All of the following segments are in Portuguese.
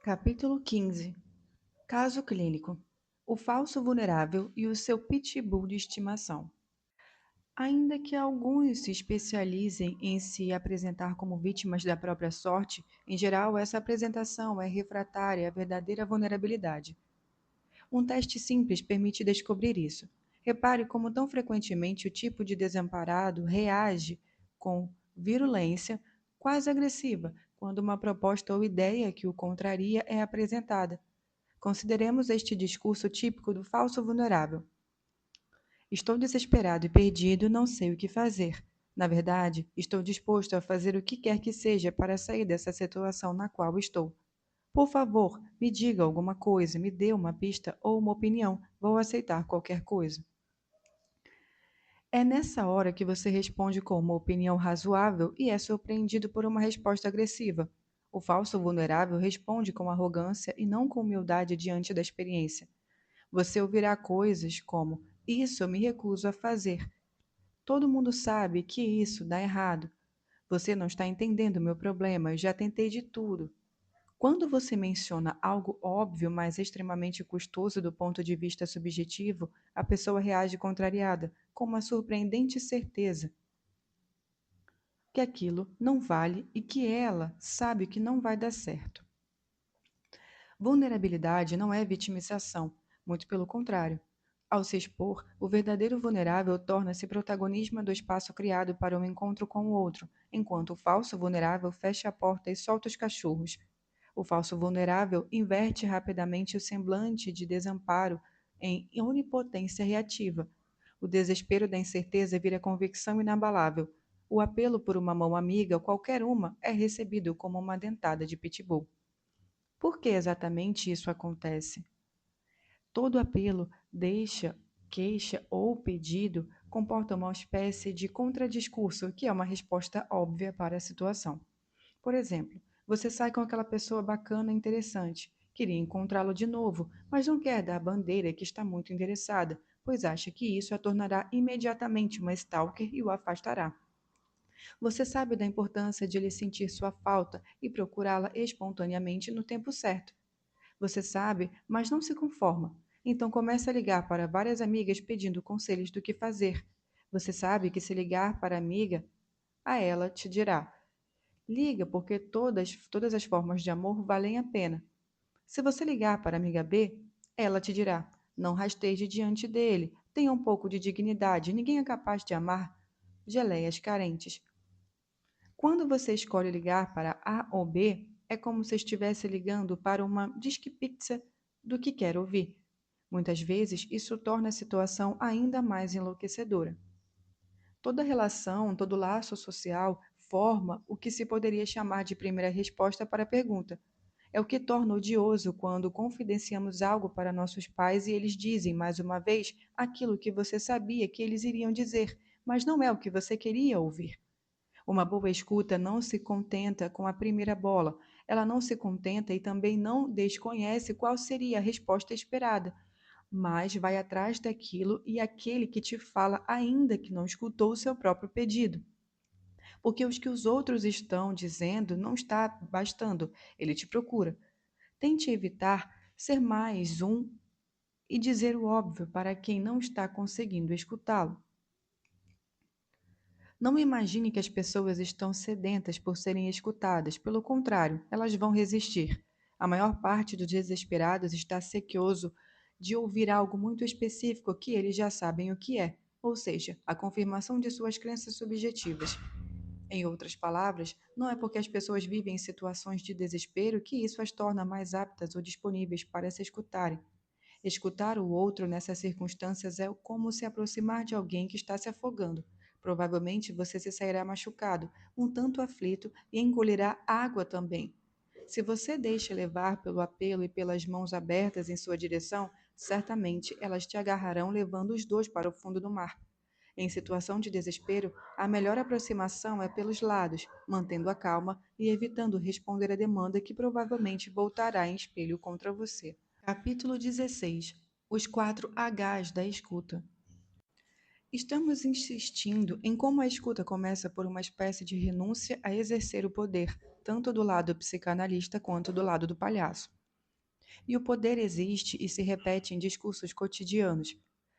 Capítulo 15. Caso clínico. O falso vulnerável e o seu pitbull de estimação. Ainda que alguns se especializem em se apresentar como vítimas da própria sorte, em geral essa apresentação é refratária à verdadeira vulnerabilidade. Um teste simples permite descobrir isso. Repare como tão frequentemente o tipo de desamparado reage com virulência quase agressiva quando uma proposta ou ideia que o contraria é apresentada. Consideremos este discurso típico do falso vulnerável. Estou desesperado e perdido, não sei o que fazer. Na verdade, estou disposto a fazer o que quer que seja para sair dessa situação na qual estou. Por favor, me diga alguma coisa, me dê uma pista ou uma opinião. Vou aceitar qualquer coisa. É nessa hora que você responde com uma opinião razoável e é surpreendido por uma resposta agressiva. O falso vulnerável responde com arrogância e não com humildade diante da experiência. Você ouvirá coisas como: Isso eu me recuso a fazer. Todo mundo sabe que isso dá errado. Você não está entendendo o meu problema, eu já tentei de tudo. Quando você menciona algo óbvio, mas extremamente custoso do ponto de vista subjetivo, a pessoa reage contrariada, com uma surpreendente certeza que aquilo não vale e que ela sabe que não vai dar certo. Vulnerabilidade não é vitimização, muito pelo contrário. Ao se expor, o verdadeiro vulnerável torna-se protagonista do espaço criado para um encontro com o outro, enquanto o falso vulnerável fecha a porta e solta os cachorros. O falso vulnerável inverte rapidamente o semblante de desamparo em onipotência reativa. O desespero da incerteza vira convicção inabalável. O apelo por uma mão amiga, qualquer uma, é recebido como uma dentada de pitbull. Por que exatamente isso acontece? Todo apelo, deixa, queixa ou pedido comporta uma espécie de contradiscurso, que é uma resposta óbvia para a situação. Por exemplo, você sai com aquela pessoa bacana e interessante, queria encontrá-lo de novo, mas não quer dar a bandeira que está muito interessada, pois acha que isso a tornará imediatamente uma stalker e o afastará. Você sabe da importância de lhe sentir sua falta e procurá-la espontaneamente no tempo certo. Você sabe, mas não se conforma. Então começa a ligar para várias amigas pedindo conselhos do que fazer. Você sabe que se ligar para a amiga, a ela te dirá: liga porque todas as formas de amor valem a pena. Se você ligar para a amiga B, ela te dirá: não rasteje diante dele, tenha um pouco de dignidade, ninguém é capaz de amar geleias carentes. Quando você escolhe ligar para A ou B, é como se estivesse ligando para uma disque pizza do que quer ouvir. Muitas vezes, isso torna a situação ainda mais enlouquecedora. Toda relação, todo laço social forma o que se poderia chamar de primeira resposta para a pergunta. É o que torna odioso quando confidenciamos algo para nossos pais e eles dizem, mais uma vez, aquilo que você sabia que eles iriam dizer, mas não é o que você queria ouvir. Uma boa escuta não se contenta com a primeira bola, ela não se contenta e também não desconhece qual seria a resposta esperada, mas vai atrás daquilo e aquele que te fala ainda que não escutou o seu próprio pedido. Porque os que os outros estão dizendo não está bastando, ele te procura. Tente evitar ser mais um e dizer o óbvio para quem não está conseguindo escutá-lo. Não imagine que as pessoas estão sedentas por serem escutadas, pelo contrário, elas vão resistir. A maior parte dos desesperados está sequioso de ouvir algo muito específico que eles já sabem o que é, ou seja, a confirmação de suas crenças subjetivas. Em outras palavras, não é porque as pessoas vivem em situações de desespero que isso as torna mais aptas ou disponíveis para se escutarem. Escutar o outro nessas circunstâncias é como se aproximar de alguém que está se afogando. Provavelmente você se sairá machucado, um tanto aflito e engolirá água também. Se você deixa levar pelo apelo e pelas mãos abertas em sua direção, certamente elas te agarrarão levando os dois para o fundo do mar. Em situação de desespero, a melhor aproximação é pelos lados, mantendo a calma e evitando responder à demanda que provavelmente voltará em espelho contra você. Capítulo 16. Os 4 Hs da escuta. Estamos insistindo em como a escuta começa por uma espécie de renúncia a exercer o poder, tanto do lado psicanalista quanto do lado do palhaço. E o poder existe e se repete em discursos cotidianos.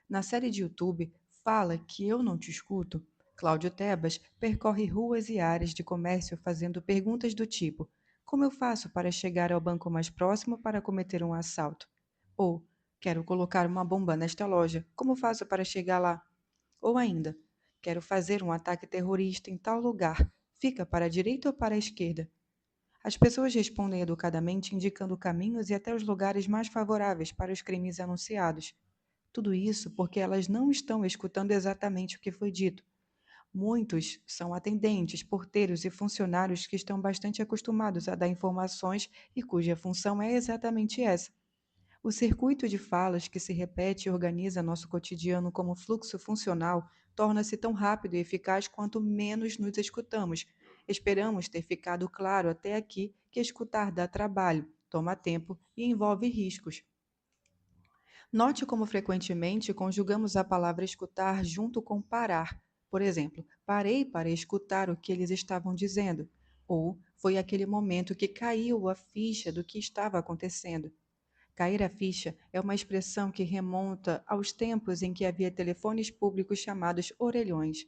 Na série de YouTube Fala que eu não te escuto, Cláudio Tebas percorre ruas e áreas de comércio fazendo perguntas do tipo: como eu faço para chegar ao banco mais próximo para cometer um assalto? Ou quero colocar uma bomba nesta loja, como faço para chegar lá? Ou ainda, quero fazer um ataque terrorista em tal lugar, fica para a direita ou para a esquerda? As pessoas respondem educadamente, indicando caminhos e até os lugares mais favoráveis para os crimes anunciados. Tudo isso porque elas não estão escutando exatamente o que foi dito. Muitos são atendentes, porteiros e funcionários que estão bastante acostumados a dar informações e cuja função é exatamente essa. O circuito de falas que se repete e organiza nosso cotidiano como fluxo funcional torna-se tão rápido e eficaz quanto menos nos escutamos. Esperamos ter ficado claro até aqui que escutar dá trabalho, toma tempo e envolve riscos. Note como frequentemente conjugamos a palavra escutar junto com parar. Por exemplo, parei para escutar o que eles estavam dizendo. Ou foi aquele momento que caiu a ficha do que estava acontecendo. Cair a ficha é uma expressão que remonta aos tempos em que havia telefones públicos chamados orelhões.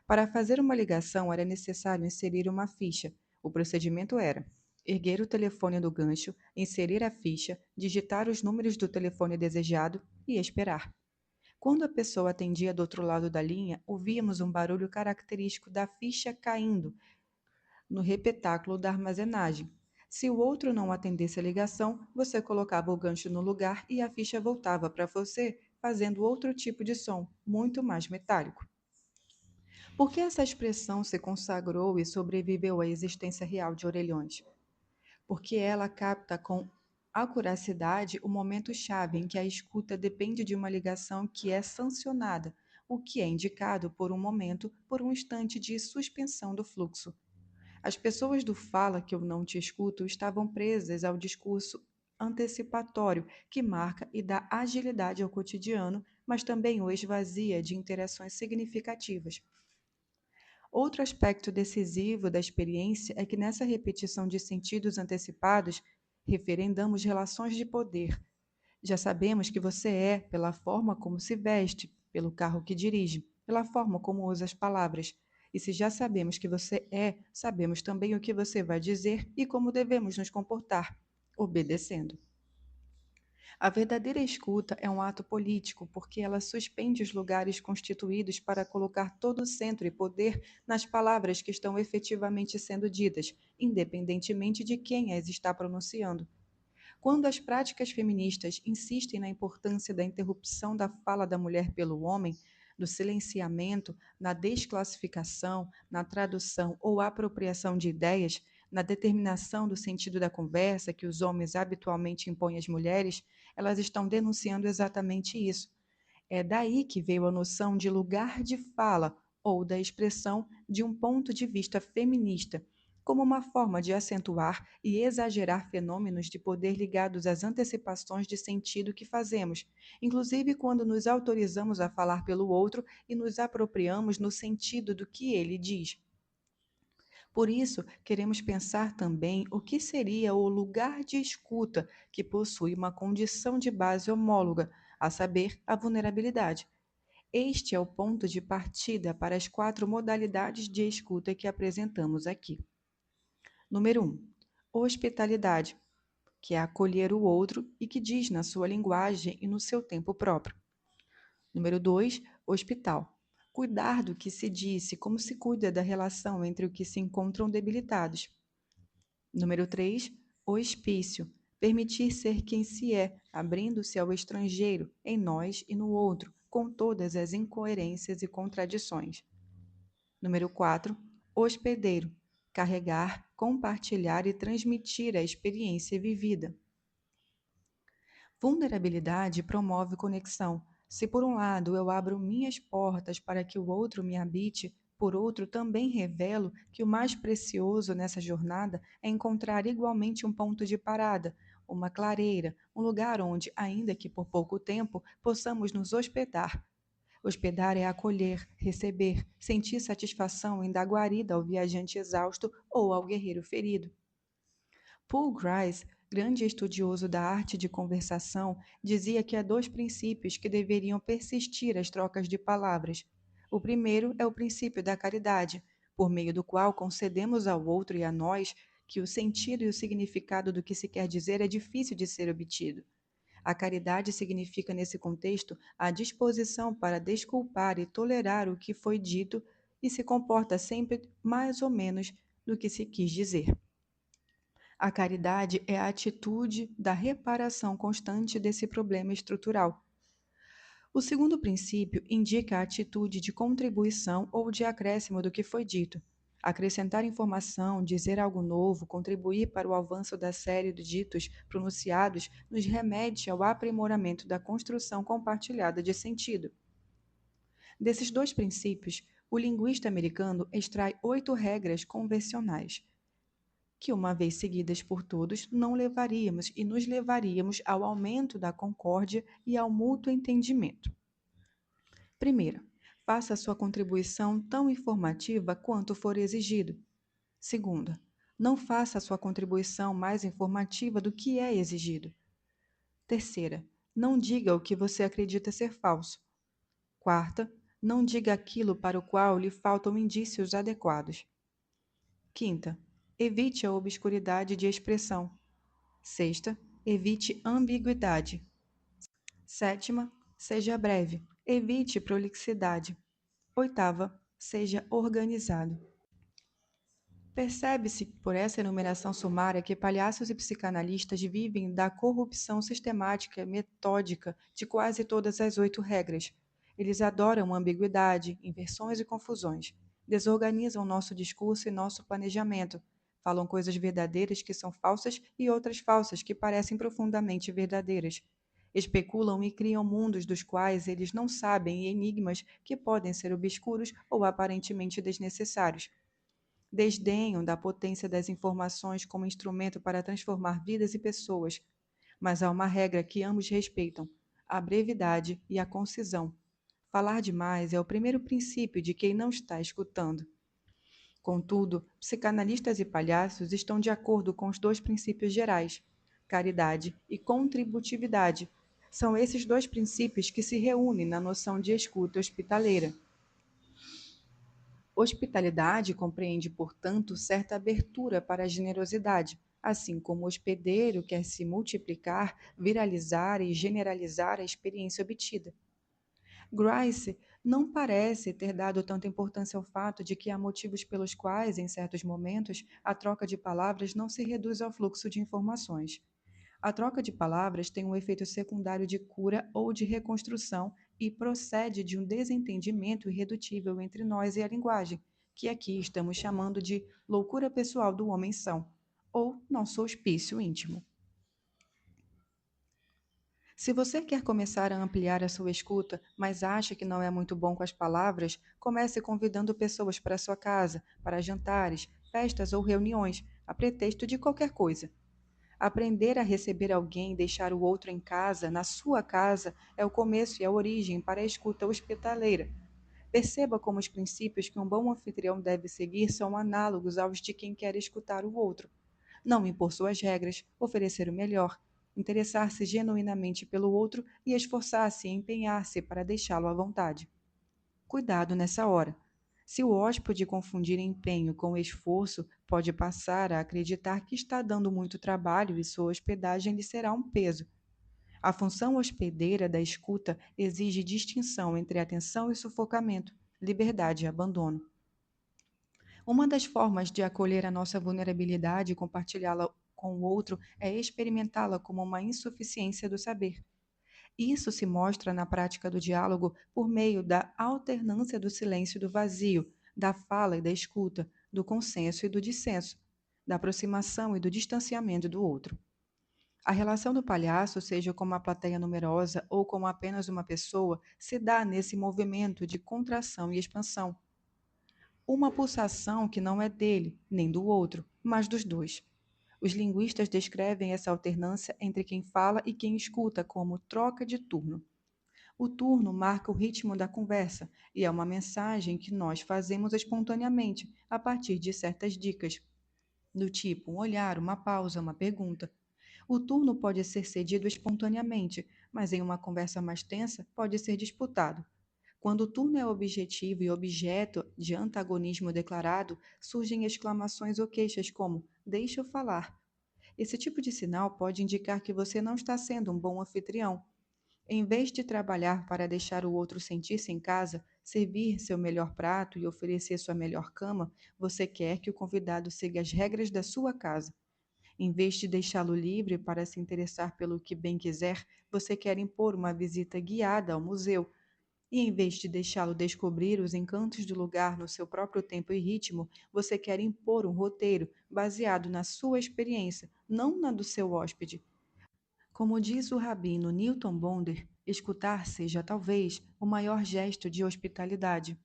Para fazer uma ligação era necessário inserir uma ficha. O procedimento era erguer o telefone do gancho, inserir a ficha, digitar os números do telefone desejado e esperar. Quando a pessoa atendia do outro lado da linha, ouvíamos um barulho característico da ficha caindo no repetáculo da armazenagem. Se o outro não atendesse a ligação, você colocava o gancho no lugar e a ficha voltava para você, fazendo outro tipo de som, muito mais metálico. Por que essa expressão se consagrou e sobreviveu à existência real de orelhões? Porque ela capta com acuracidade o momento-chave em que a escuta depende de uma ligação que é sancionada, o que é indicado por um momento, por um instante de suspensão do fluxo. As pessoas do fala que eu não te escuto estavam presas ao discurso antecipatório que marca e dá agilidade ao cotidiano, mas também o esvazia de interações significativas. Outro aspecto decisivo da experiência é que nessa repetição de sentidos antecipados, referendamos relações de poder. Já sabemos que você é pela forma como se veste, pelo carro que dirige, pela forma como usa as palavras. E se já sabemos que você é, sabemos também o que você vai dizer e como devemos nos comportar, obedecendo. A verdadeira escuta é um ato político, porque ela suspende os lugares constituídos para colocar todo o centro e poder nas palavras que estão efetivamente sendo ditas, independentemente de quem as está pronunciando. Quando as práticas feministas insistem na importância da interrupção da fala da mulher pelo homem, do silenciamento, na desclassificação, na tradução ou apropriação de ideias, na determinação do sentido da conversa que os homens habitualmente impõem às mulheres, elas estão denunciando exatamente isso. É daí que veio a noção de lugar de fala ou da expressão de um ponto de vista feminista, como uma forma de acentuar e exagerar fenômenos de poder ligados às antecipações de sentido que fazemos, inclusive quando nos autorizamos a falar pelo outro e nos apropriamos no sentido do que ele diz. Por isso, queremos pensar também o que seria o lugar de escuta que possui uma condição de base homóloga, a saber, a vulnerabilidade. Este é o ponto de partida para as 4 modalidades de escuta que apresentamos aqui. Número 1. Hospitalidade, que é acolher o outro e que diz na sua linguagem e no seu tempo próprio. Número 2. Hospital. Cuidar do que se disse, como se cuida da relação entre os que se encontram debilitados. Número 3. Hospício. Permitir ser quem se é, abrindo-se ao estrangeiro, em nós e no outro, com todas as incoerências e contradições. Número 4. Hospedeiro. Carregar, compartilhar e transmitir a experiência vivida. Vulnerabilidade promove conexão. Se por um lado eu abro minhas portas para que o outro me habite, por outro também revelo que o mais precioso nessa jornada é encontrar igualmente um ponto de parada, uma clareira, um lugar onde, ainda que por pouco tempo, possamos nos hospedar. Hospedar é acolher, receber, sentir satisfação em dar guarida ao viajante exausto ou ao guerreiro ferido. Paul Grice grande estudioso da arte de conversação, dizia que há dois princípios que deveriam persistir as trocas de palavras. O primeiro é o princípio da caridade, por meio do qual concedemos ao outro e a nós que o sentido e o significado do que se quer dizer é difícil de ser obtido. A caridade significa, nesse contexto, a disposição para desculpar e tolerar o que foi dito e se comporta sempre mais ou menos do que se quis dizer. A caridade é a atitude da reparação constante desse problema estrutural. O segundo princípio indica a atitude de contribuição ou de acréscimo do que foi dito. Acrescentar informação, dizer algo novo, contribuir para o avanço da série de ditos pronunciados nos remete ao aprimoramento da construção compartilhada de sentido. Desses dois princípios, o linguista americano extrai 8 regras convencionais que, uma vez seguidas por todos, não levaríamos e nos levaríamos ao aumento da concórdia e ao mútuo entendimento. Primeira, faça a sua contribuição tão informativa quanto for exigido. Segunda, não faça a sua contribuição mais informativa do que é exigido. Terceira, não diga o que você acredita ser falso. Quarta, não diga aquilo para o qual lhe faltam indícios adequados. Quinta, evite a obscuridade de expressão. Sexta, evite ambiguidade. Sétima, seja breve. Evite prolixidade. Oitava, seja organizado. Percebe-se por essa enumeração sumária que palhaços e psicanalistas vivem da corrupção sistemática e metódica de quase todas as 8 regras. Eles adoram ambiguidade, inversões e confusões. Desorganizam nosso discurso e nosso planejamento. Falam coisas verdadeiras que são falsas e outras falsas que parecem profundamente verdadeiras. Especulam e criam mundos dos quais eles não sabem e enigmas que podem ser obscuros ou aparentemente desnecessários. Desdenham da potência das informações como instrumento para transformar vidas e pessoas. Mas há uma regra que ambos respeitam: a brevidade e a concisão. Falar demais é o primeiro princípio de quem não está escutando. Contudo, psicanalistas e palhaços estão de acordo com os dois princípios gerais, caridade e contributividade. São esses dois princípios que se reúnem na noção de escuta hospitaleira. Hospitalidade compreende, portanto, certa abertura para a generosidade, assim como o hospedeiro quer se multiplicar, viralizar e generalizar a experiência obtida. Grice não parece ter dado tanta importância ao fato de que há motivos pelos quais, em certos momentos, a troca de palavras não se reduz ao fluxo de informações. A troca de palavras tem um efeito secundário de cura ou de reconstrução e procede de um desentendimento irredutível entre nós e a linguagem, que aqui estamos chamando de loucura pessoal do homem são, ou nosso hospício íntimo. Se você quer começar a ampliar a sua escuta, mas acha que não é muito bom com as palavras, comece convidando pessoas para sua casa, para jantares, festas ou reuniões, a pretexto de qualquer coisa. Aprender a receber alguém e deixar o outro em casa, na sua casa, é o começo e a origem para a escuta hospitaleira. Perceba como os princípios que um bom anfitrião deve seguir são análogos aos de quem quer escutar o outro. Não impor suas regras, oferecer o melhor, interessar-se genuinamente pelo outro e esforçar-se e empenhar-se para deixá-lo à vontade. Cuidado nessa hora. Se o hóspede confundir empenho com esforço, pode passar a acreditar que está dando muito trabalho e sua hospedagem lhe será um peso. A função hospedeira da escuta exige distinção entre atenção e sufocamento, liberdade e abandono. Uma das formas de acolher a nossa vulnerabilidade e compartilhá-la com o outro é experimentá-la como uma insuficiência do saber. Isso se mostra na prática do diálogo por meio da alternância do silêncio e do vazio, da fala e da escuta, do consenso e do dissenso, da aproximação e do distanciamento do outro. A relação do palhaço, seja com uma plateia numerosa ou com apenas uma pessoa, se dá nesse movimento de contração e expansão. Uma pulsação que não é dele, nem do outro, mas dos dois. Os linguistas descrevem essa alternância entre quem fala e quem escuta como troca de turno. O turno marca o ritmo da conversa e é uma mensagem que nós fazemos espontaneamente a partir de certas dicas, do tipo um olhar, uma pausa, uma pergunta. O turno pode ser cedido espontaneamente, mas em uma conversa mais tensa pode ser disputado. Quando o turno é objetivo e objeto de antagonismo declarado, surgem exclamações ou queixas como "deixa eu falar". Esse tipo de sinal pode indicar que você não está sendo um bom anfitrião. Em vez de trabalhar para deixar o outro sentir-se em casa, servir seu melhor prato e oferecer sua melhor cama, você quer que o convidado siga as regras da sua casa. Em vez de deixá-lo livre para se interessar pelo que bem quiser, você quer impor uma visita guiada ao museu. E em vez de deixá-lo descobrir os encantos do lugar no seu próprio tempo e ritmo, você quer impor um roteiro baseado na sua experiência, não na do seu hóspede. Como diz o rabino Newton Bonder, escutar seja talvez o maior gesto de hospitalidade.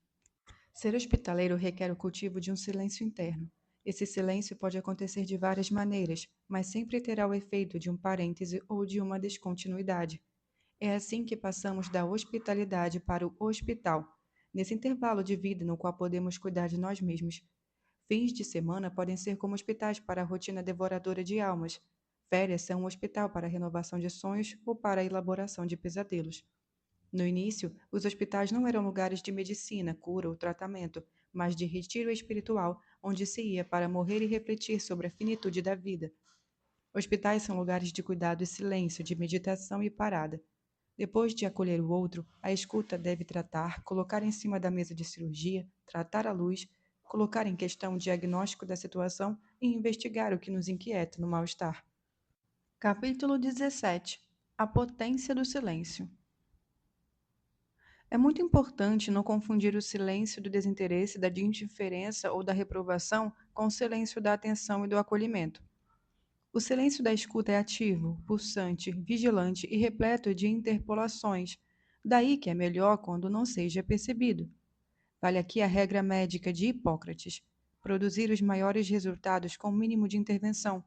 Ser hospitaleiro requer o cultivo de um silêncio interno. Esse silêncio pode acontecer de várias maneiras, mas sempre terá o efeito de um parêntese ou de uma descontinuidade. É assim que passamos da hospitalidade para o hospital, nesse intervalo de vida no qual podemos cuidar de nós mesmos. Fins de semana podem ser como hospitais para a rotina devoradora de almas. Férias são um hospital para a renovação de sonhos ou para a elaboração de pesadelos. No início, os hospitais não eram lugares de medicina, cura ou tratamento, mas de retiro espiritual, onde se ia para morrer e refletir sobre a finitude da vida. Hospitais são lugares de cuidado e silêncio, de meditação e parada. Depois de acolher o outro, a escuta deve tratar, colocar em cima da mesa de cirurgia, tratar a luz, colocar em questão o diagnóstico da situação e investigar o que nos inquieta no mal-estar. Capítulo 17. A potência do silêncio. É muito importante não confundir o silêncio do desinteresse, da indiferença ou da reprovação com o silêncio da atenção e do acolhimento. O silêncio da escuta é ativo, pulsante, vigilante e repleto de interpolações. Daí que é melhor quando não seja percebido. Vale aqui a regra médica de Hipócrates: produzir os maiores resultados com o mínimo de intervenção.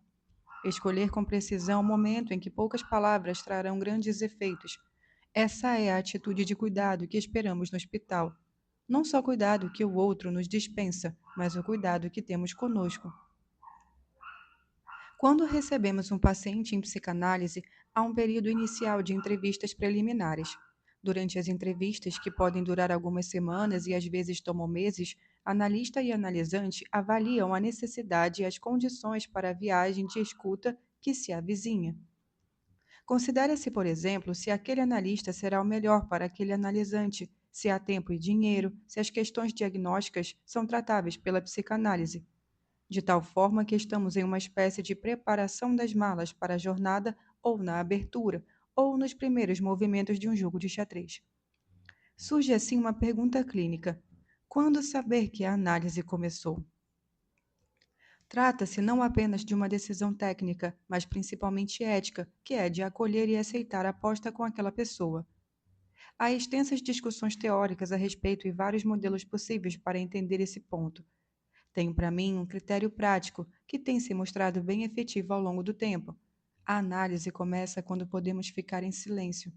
Escolher com precisão o momento em que poucas palavras trarão grandes efeitos. Essa é a atitude de cuidado que esperamos no hospital. Não só o cuidado que o outro nos dispensa, mas o cuidado que temos conosco. Quando recebemos um paciente em psicanálise, há um período inicial de entrevistas preliminares. Durante as entrevistas, que podem durar algumas semanas e às vezes tomam meses, analista e analisante avaliam a necessidade e as condições para a viagem de escuta que se avizinha. Considera-se, por exemplo, se aquele analista será o melhor para aquele analisante, se há tempo e dinheiro, se as questões diagnósticas são tratáveis pela psicanálise, de tal forma que estamos em uma espécie de preparação das malas para a jornada ou na abertura, ou nos primeiros movimentos de um jogo de xadrez. Surge assim uma pergunta clínica: quando saber que a análise começou? Trata-se não apenas de uma decisão técnica, mas principalmente ética, que é de acolher e aceitar a aposta com aquela pessoa. Há extensas discussões teóricas a respeito e vários modelos possíveis para entender esse ponto. Tenho para mim um critério prático que tem se mostrado bem efetivo ao longo do tempo. A análise começa quando podemos ficar em silêncio.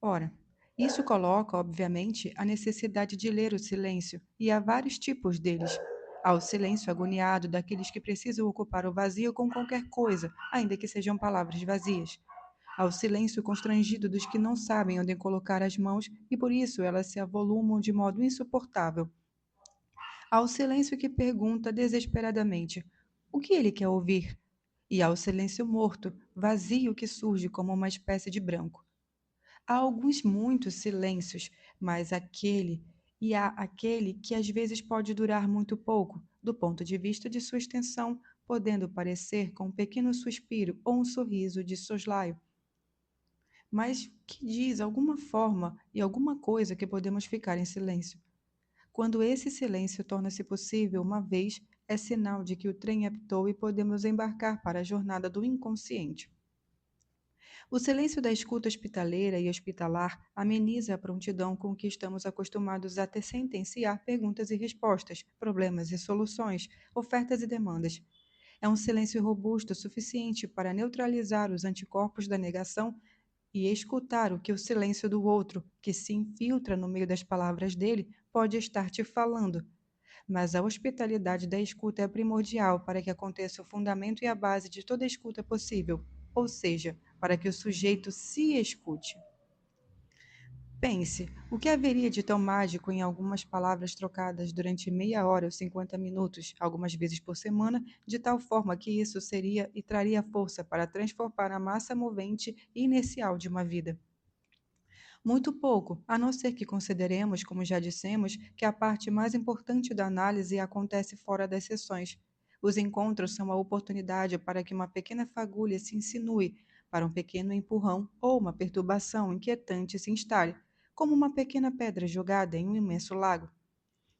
Ora, isso coloca, obviamente, a necessidade de ler o silêncio, e há vários tipos deles. Há o silêncio agoniado daqueles que precisam ocupar o vazio com qualquer coisa, ainda que sejam palavras vazias. Há o silêncio constrangido dos que não sabem onde colocar as mãos e por isso elas se avolumam de modo insuportável. Há o silêncio que pergunta desesperadamente: o que ele quer ouvir? E há o silêncio morto, vazio que surge como uma espécie de branco. Há alguns muitos silêncios, mas há aquele que às vezes pode durar muito pouco, do ponto de vista de sua extensão, podendo parecer com um pequeno suspiro ou um sorriso de soslaio, mas que diz alguma forma e alguma coisa que podemos ficar em silêncio. Quando esse silêncio torna-se possível uma vez, é sinal de que o trem apitou e podemos embarcar para a jornada do inconsciente. O silêncio da escuta hospitaleira e hospitalar ameniza a prontidão com que estamos acostumados a ter sentenciar perguntas e respostas, problemas e soluções, ofertas e demandas. É um silêncio robusto o suficiente para neutralizar os anticorpos da negação e escutar o que o silêncio do outro, que se infiltra no meio das palavras dele, pode estar te falando. Mas a hospitalidade da escuta é primordial para que aconteça o fundamento e a base de toda escuta possível, ou seja, para que o sujeito se escute. Pense, o que haveria de tão mágico em algumas palavras trocadas durante meia hora ou 50 minutos, algumas vezes por semana, de tal forma que isso seria e traria força para transformar a massa movente e inercial de uma vida? Muito pouco, a não ser que consideremos, como já dissemos, que a parte mais importante da análise acontece fora das sessões. Os encontros são a oportunidade para que uma pequena fagulha se insinue, para um pequeno empurrão ou uma perturbação inquietante se instale, como uma pequena pedra jogada em um imenso lago.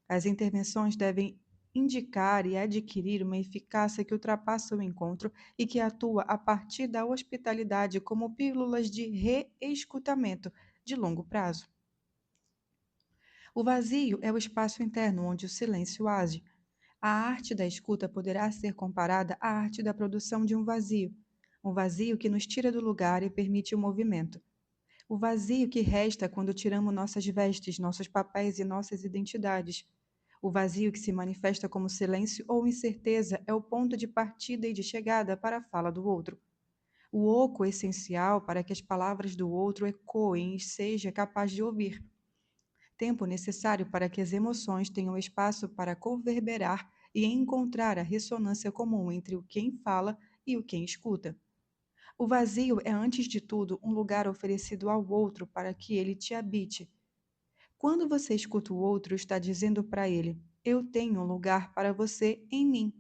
As intervenções devem indicar e adquirir uma eficácia que ultrapassa o encontro e que atua a partir da hospitalidade como pílulas de reescutamento de longo prazo. O vazio é o espaço interno onde o silêncio age. A arte da escuta poderá ser comparada à arte da produção de um vazio que nos tira do lugar e permite o movimento. O vazio que resta quando tiramos nossas vestes, nossos papéis e nossas identidades. O vazio que se manifesta como silêncio ou incerteza é o ponto de partida e de chegada para a fala do outro. O oco essencial para que as palavras do outro ecoem e seja capaz de ouvir. Tempo necessário para que as emoções tenham espaço para converberar e encontrar a ressonância comum entre o quem fala e o quem escuta. O vazio é, antes de tudo, um lugar oferecido ao outro para que ele te habite. Quando você escuta o outro, está dizendo para ele: eu tenho um lugar para você em mim.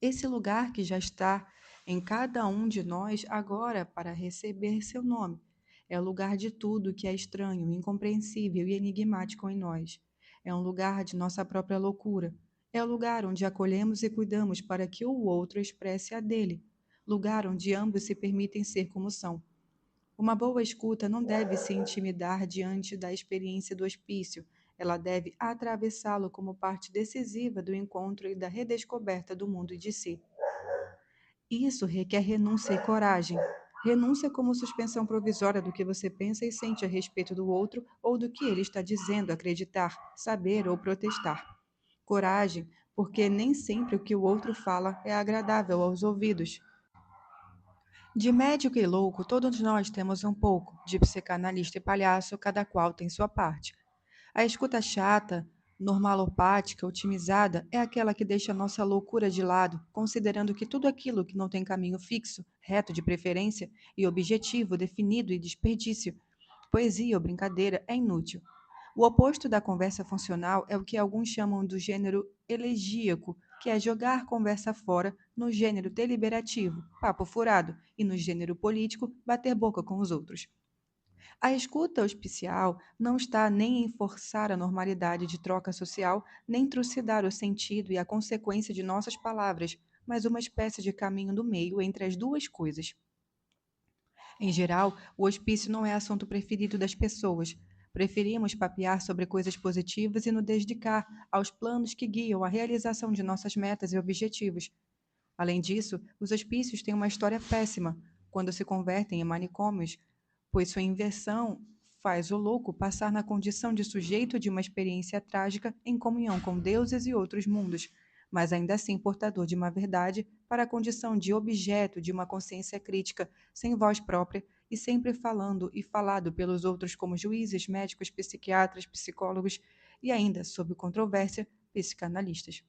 Esse lugar que já está em cada um de nós agora para receber seu nome. É o lugar de tudo que é estranho, incompreensível e enigmático em nós. É um lugar de nossa própria loucura. É o lugar onde acolhemos e cuidamos para que o outro expresse a dele. Lugar onde ambos se permitem ser como são. Uma boa escuta não deve se intimidar diante da experiência do hospício. Ela deve atravessá-lo como parte decisiva do encontro e da redescoberta do mundo e de si. Isso requer renúncia e coragem. Renúncia como suspensão provisória do que você pensa e sente a respeito do outro ou do que ele está dizendo, acreditar, saber ou protestar. Coragem, porque nem sempre o que o outro fala é agradável aos ouvidos. De médico e louco, todos nós temos um pouco. De psicanalista e palhaço, cada qual tem sua parte. A escuta chata, normalopática, otimizada, é aquela que deixa a nossa loucura de lado, considerando que tudo aquilo que não tem caminho fixo, reto de preferência, e objetivo definido e desperdício, poesia ou brincadeira, é inútil. O oposto da conversa funcional é o que alguns chamam do gênero elegíaco, que é jogar conversa fora no gênero deliberativo, papo furado, e no gênero político, bater boca com os outros. A escuta auspicial não está nem em forçar a normalidade de troca social, nem trucidar o sentido e a consequência de nossas palavras, mas uma espécie de caminho do meio entre as duas coisas. Em geral, o hospício não é assunto preferido das pessoas. Preferimos papear sobre coisas positivas e nos dedicar aos planos que guiam a realização de nossas metas e objetivos. Além disso, os hospícios têm uma história péssima quando se convertem em manicômios, pois sua inversão faz o louco passar na condição de sujeito de uma experiência trágica em comunhão com deuses e outros mundos, mas ainda assim portador de uma verdade para a condição de objeto de uma consciência crítica, sem voz própria e sempre falando e falado pelos outros como juízes, médicos, psiquiatras, psicólogos e ainda, sob controvérsia, psicanalistas.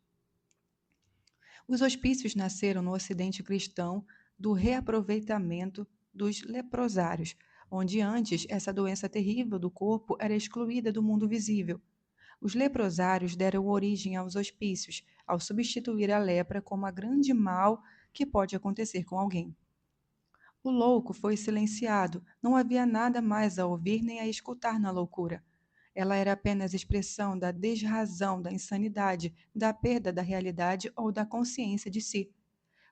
Os hospícios nasceram no Ocidente cristão do reaproveitamento dos leprosários, onde antes essa doença terrível do corpo era excluída do mundo visível. Os leprosários deram origem aos hospícios, ao substituir a lepra como a grande mal que pode acontecer com alguém. O louco foi silenciado, não havia nada mais a ouvir nem a escutar na loucura. Ela era apenas expressão da desrazão, da insanidade, da perda da realidade ou da consciência de si.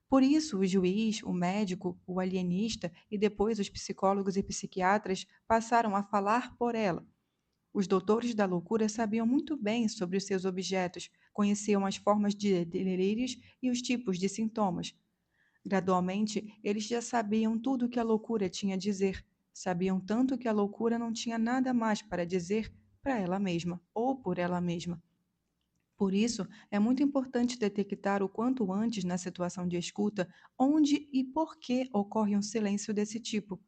Por isso, o juiz, o médico, o alienista e depois os psicólogos e psiquiatras passaram a falar por ela. Os doutores da loucura sabiam muito bem sobre os seus objetos, conheciam as formas de delírios e os tipos de sintomas. Gradualmente, eles já sabiam tudo o que a loucura tinha a dizer. Sabiam tanto que a loucura não tinha nada mais para dizer para ela mesma ou por ela mesma. Por isso, é muito importante detectar o quanto antes na situação de escuta onde e por que ocorre um silêncio desse tipo.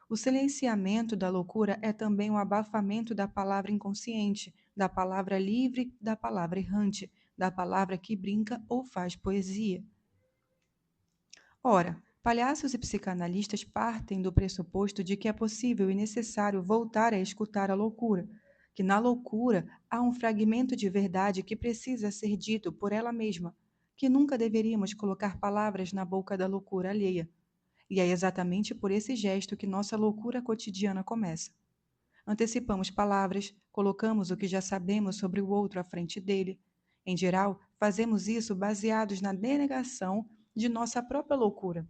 O silenciamento da loucura é também o abafamento da palavra inconsciente, da palavra livre, da palavra errante, da palavra que brinca ou faz poesia. Ora, palhaços e psicanalistas partem do pressuposto de que é possível e necessário voltar a escutar a loucura, que na loucura há um fragmento de verdade que precisa ser dito por ela mesma, que nunca deveríamos colocar palavras na boca da loucura alheia. E é exatamente por esse gesto que nossa loucura cotidiana começa. Antecipamos palavras, colocamos o que já sabemos sobre o outro à frente dele. Em geral, fazemos isso baseados na denegação de nossa própria loucura.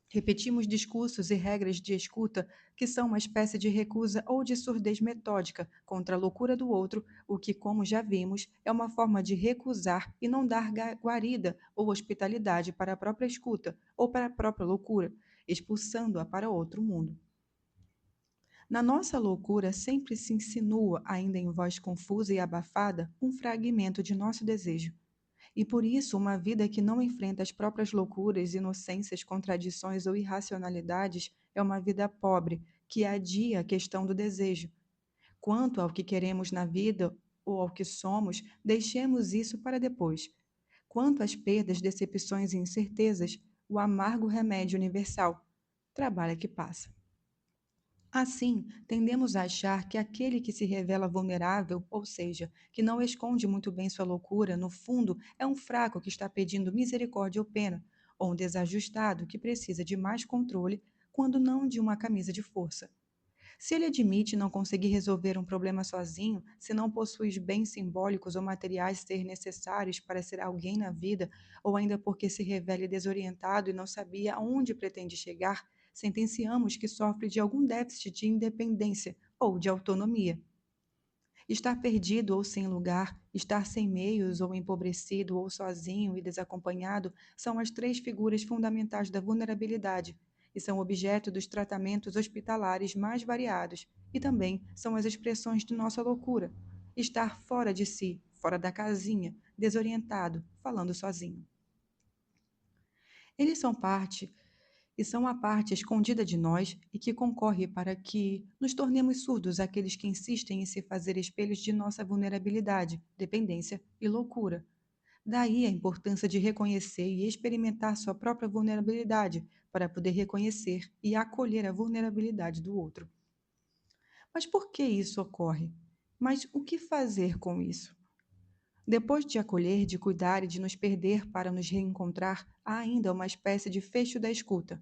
Repetimos discursos e regras de escuta que são uma espécie de recusa ou de surdez metódica contra a loucura do outro, o que, como já vimos, é uma forma de recusar e não dar guarida ou hospitalidade para a própria escuta ou para a própria loucura, expulsando-a para outro mundo. Na nossa loucura sempre se insinua, ainda em voz confusa e abafada, um fragmento de nosso desejo. E por isso, uma vida que não enfrenta as próprias loucuras, inocências, contradições ou irracionalidades é uma vida pobre, que adia a questão do desejo. Quanto ao que queremos na vida ou ao que somos, deixemos isso para depois. Quanto às perdas, decepções e incertezas, o amargo remédio universal: trabalha que passa. Assim, tendemos a achar que aquele que se revela vulnerável, ou seja, que não esconde muito bem sua loucura, no fundo é um fraco que está pedindo misericórdia ou pena, ou um desajustado que precisa de mais controle, quando não de uma camisa de força. Se ele admite não conseguir resolver um problema sozinho, se não possui os bens simbólicos ou materiais ser necessários para ser alguém na vida, ou ainda porque se revele desorientado e não sabia aonde pretende chegar, sentenciamos que sofre de algum déficit de independência ou de autonomia. Estar perdido ou sem lugar, estar sem meios ou empobrecido ou sozinho e desacompanhado são as três figuras fundamentais da vulnerabilidade e são objeto dos tratamentos hospitalares mais variados e também são as expressões de nossa loucura. Estar fora de si, fora da casinha, desorientado, falando sozinho. Eles são parte e são a parte escondida de nós e que concorre para que nos tornemos surdos àqueles que insistem em se fazer espelhos de nossa vulnerabilidade, dependência e loucura. Daí a importância de reconhecer e experimentar sua própria vulnerabilidade para poder reconhecer e acolher a vulnerabilidade do outro. Mas por que isso ocorre? Mas o que fazer com isso? Depois de acolher, de cuidar e de nos perder para nos reencontrar, há ainda uma espécie de fecho da escuta,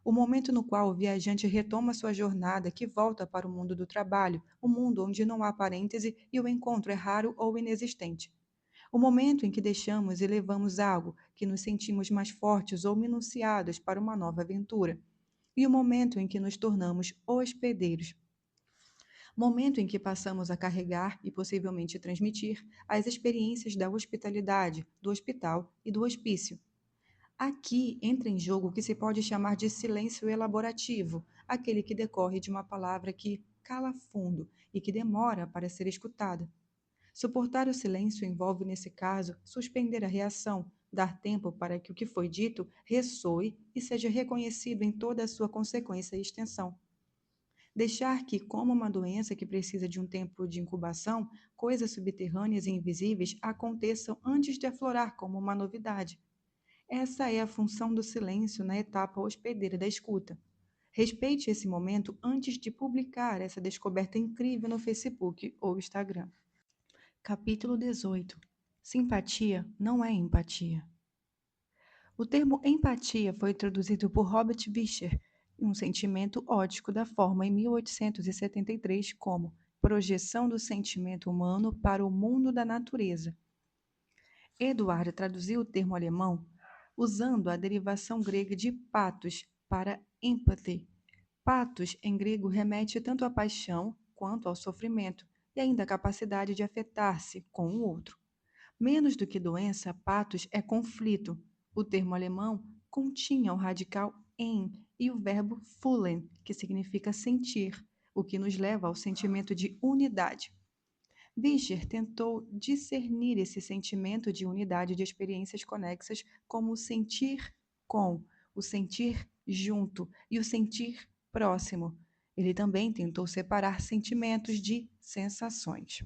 o momento no qual o viajante retoma sua jornada que volta para o mundo do trabalho, o mundo onde não há parêntese e o encontro é raro ou inexistente. O momento em que deixamos e levamos algo, que nos sentimos mais fortes ou minuciados para uma nova aventura. E o momento em que nos tornamos hospedeiros. Momento em que passamos a carregar e possivelmente transmitir as experiências da hospitalidade, do hospital e do hospício. Aqui entra em jogo o que se pode chamar de silêncio elaborativo, aquele que decorre de uma palavra que cala fundo e que demora para ser escutada. Suportar o silêncio envolve, nesse caso, suspender a reação, dar tempo para que o que foi dito ressoe e seja reconhecido em toda a sua consequência e extensão. Deixar que, como uma doença que precisa de um tempo de incubação, coisas subterrâneas e invisíveis aconteçam antes de aflorar como uma novidade. Essa é a função do silêncio na etapa hospedeira da escuta. Respeite esse momento antes de publicar essa descoberta incrível no Facebook ou Instagram. Capítulo 18. Simpatia não é empatia. O termo empatia foi introduzido por Robert Vischer, um sentimento ótico da forma em 1873 como projeção do sentimento humano para o mundo da natureza. Eduard traduziu o termo alemão usando a derivação grega de pathos para empathy. Pathos em grego remete tanto à paixão quanto ao sofrimento e ainda à capacidade de afetar-se com o outro. Menos do que doença, pathos é conflito. O termo alemão continha o radical em e o verbo fühlen, que significa sentir, o que nos leva ao sentimento de unidade. Vischer tentou discernir esse sentimento de unidade de experiências conexas como o sentir com, o sentir junto e o sentir próximo. Ele também tentou separar sentimentos de sensações.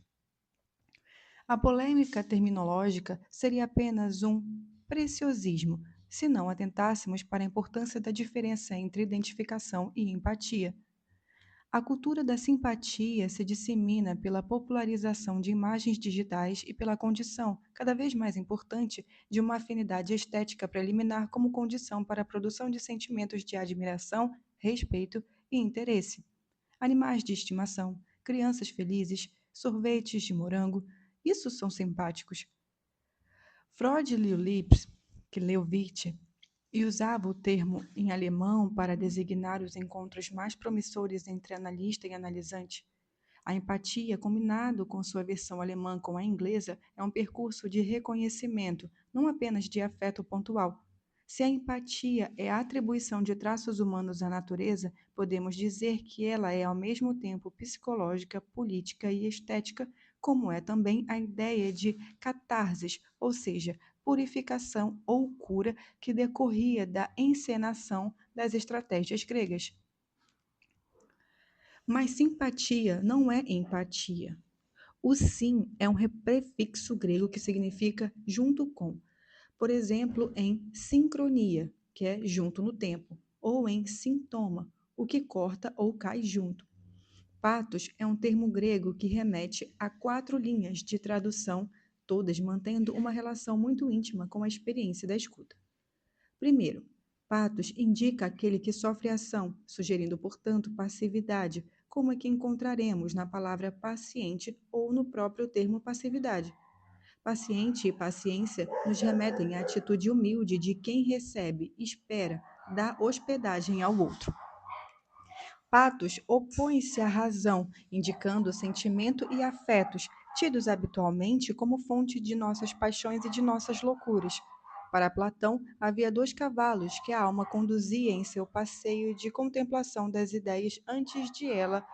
A polêmica terminológica seria apenas um preciosismo, se não atentássemos para a importância da diferença entre identificação e empatia. A cultura da simpatia se dissemina pela popularização de imagens digitais e pela condição, cada vez mais importante, de uma afinidade estética preliminar como condição para a produção de sentimentos de admiração, respeito e interesse. Animais de estimação, crianças felizes, sorvetes de morango, isso são simpáticos. Freud leu Witt, e usava o termo em alemão para designar os encontros mais promissores entre analista e analisante. A empatia, combinado com sua versão alemã com a inglesa, é um percurso de reconhecimento, não apenas de afeto pontual. Se a empatia é a atribuição de traços humanos à natureza, podemos dizer que ela é ao mesmo tempo psicológica, política e estética, como é também a ideia de catarsis, ou seja, purificação ou cura que decorria da encenação das estratégias gregas. Mas simpatia não é empatia. O sim é um prefixo grego que significa junto com. Por exemplo, em sincronia, que é junto no tempo, ou em sintoma, o que corta ou cai junto. Patos é um termo grego que remete a 4 linhas de tradução, todas mantendo uma relação muito íntima com a experiência da escuta. Primeiro, patos indica aquele que sofre ação, sugerindo, portanto, passividade, como é que encontraremos na palavra paciente ou no próprio termo passividade. Paciente e paciência nos remetem à atitude humilde de quem recebe, espera, dá hospedagem ao outro. Patos opõe-se à razão, indicando sentimento e afetos, tidos habitualmente como fonte de nossas paixões e de nossas loucuras. Para Platão, havia 2 cavalos que a alma conduzia em seu passeio de contemplação das ideias antes de ela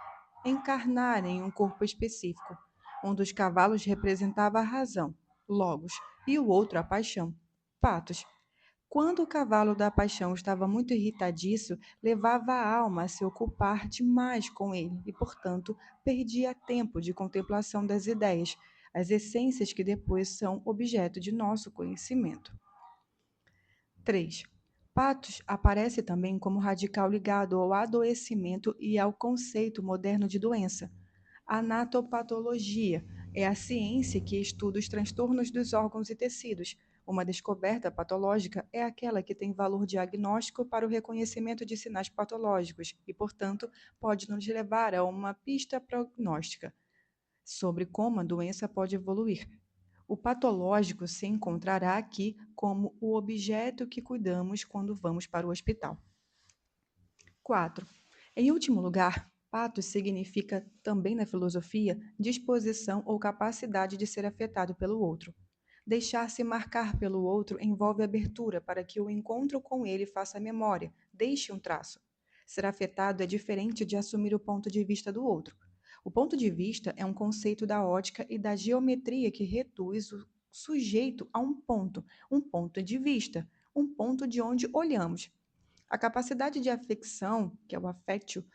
encarnar em um corpo específico. Um dos cavalos representava a razão, logos, e o outro a paixão, patos. Quando o cavalo da paixão estava muito irritadiço, levava a alma a se ocupar demais com ele e, portanto, perdia tempo de contemplação das ideias, as essências que depois são objeto de nosso conhecimento. 3. Patos aparece também como radical ligado ao adoecimento e ao conceito moderno de doença. A anatopatologia é a ciência que estuda os transtornos dos órgãos e tecidos. Uma descoberta patológica é aquela que tem valor diagnóstico para o reconhecimento de sinais patológicos e, portanto, pode nos levar a uma pista prognóstica sobre como a doença pode evoluir. O patológico se encontrará aqui como o objeto que cuidamos quando vamos para o hospital. 4. Em último lugar, patos significa, também na filosofia, disposição ou capacidade de ser afetado pelo outro. Deixar-se marcar pelo outro envolve abertura para que o encontro com ele faça memória, deixe um traço. Ser afetado é diferente de assumir o ponto de vista do outro. O ponto de vista é um conceito da ótica e da geometria que reduz o sujeito a um ponto de vista, um ponto de onde olhamos. A capacidade de afecção, que é o affectio,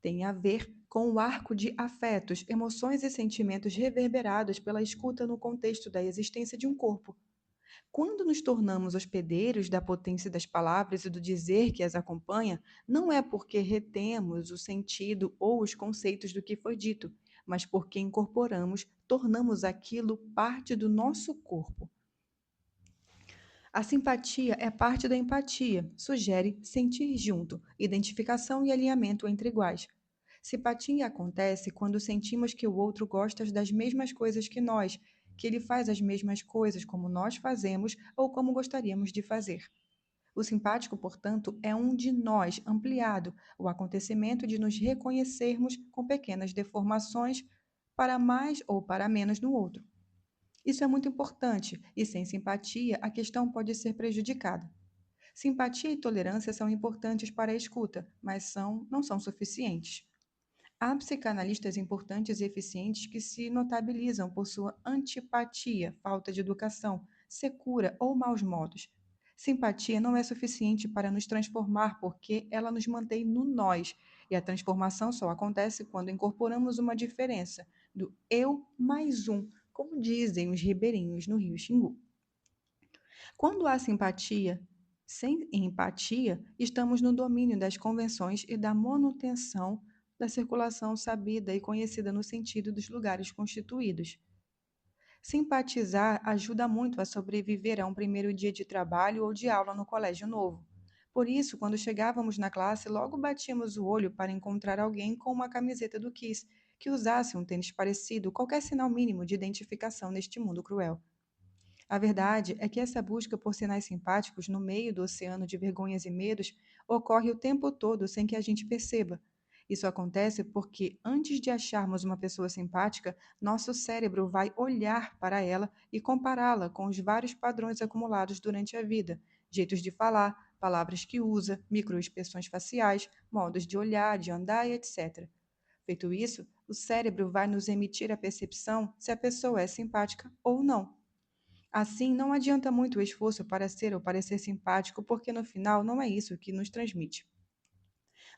tem a ver com o arco de afetos, emoções e sentimentos reverberados pela escuta no contexto da existência de um corpo. Quando nos tornamos hospedeiros da potência das palavras e do dizer que as acompanha, não é porque retemos o sentido ou os conceitos do que foi dito, mas porque incorporamos, tornamos aquilo parte do nosso corpo. A simpatia é parte da empatia, sugere sentir junto, identificação e alinhamento entre iguais. Simpatia acontece quando sentimos que o outro gosta das mesmas coisas que nós, que ele faz as mesmas coisas como nós fazemos ou como gostaríamos de fazer. O simpático, portanto, é um de nós ampliado, o acontecimento de nos reconhecermos com pequenas deformações para mais ou para menos no outro. Isso é muito importante e, sem simpatia, a questão pode ser prejudicada. Simpatia e tolerância são importantes para a escuta, mas não são suficientes. Há psicanalistas importantes e eficientes que se notabilizam por sua antipatia, falta de educação, secura ou maus modos. Simpatia não é suficiente para nos transformar porque ela nos mantém no nós, e a transformação só acontece quando incorporamos uma diferença do eu mais um, como dizem os ribeirinhos no Rio Xingu. Quando há simpatia, sem empatia, estamos no domínio das convenções e da manutenção da circulação sabida e conhecida no sentido dos lugares constituídos. Simpatizar ajuda muito a sobreviver a um primeiro dia de trabalho ou de aula no colégio novo. Por isso, quando chegávamos na classe, logo batíamos o olho para encontrar alguém com uma camiseta do Kiss, que usasse um tênis parecido, qualquer sinal mínimo de identificação neste mundo cruel. A verdade é que essa busca por sinais simpáticos no meio do oceano de vergonhas e medos ocorre o tempo todo sem que a gente perceba. Isso acontece porque, antes de acharmos uma pessoa simpática, nosso cérebro vai olhar para ela e compará-la com os vários padrões acumulados durante a vida: jeitos de falar, palavras que usa, microexpressões faciais, modos de olhar, de andar e etc. Feito isso, o cérebro vai nos emitir a percepção se a pessoa é simpática ou não. Assim, não adianta muito o esforço para ser ou parecer simpático, porque no final não é isso que nos transmite.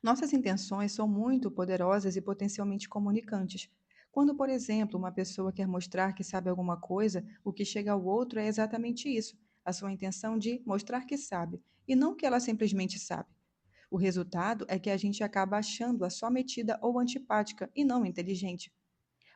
Nossas intenções são muito poderosas e potencialmente comunicantes. Quando, por exemplo, uma pessoa quer mostrar que sabe alguma coisa, o que chega ao outro é exatamente isso, a sua intenção de mostrar que sabe, e não que ela simplesmente sabe. O resultado é que a gente acaba achando-a só metida ou antipática e não inteligente.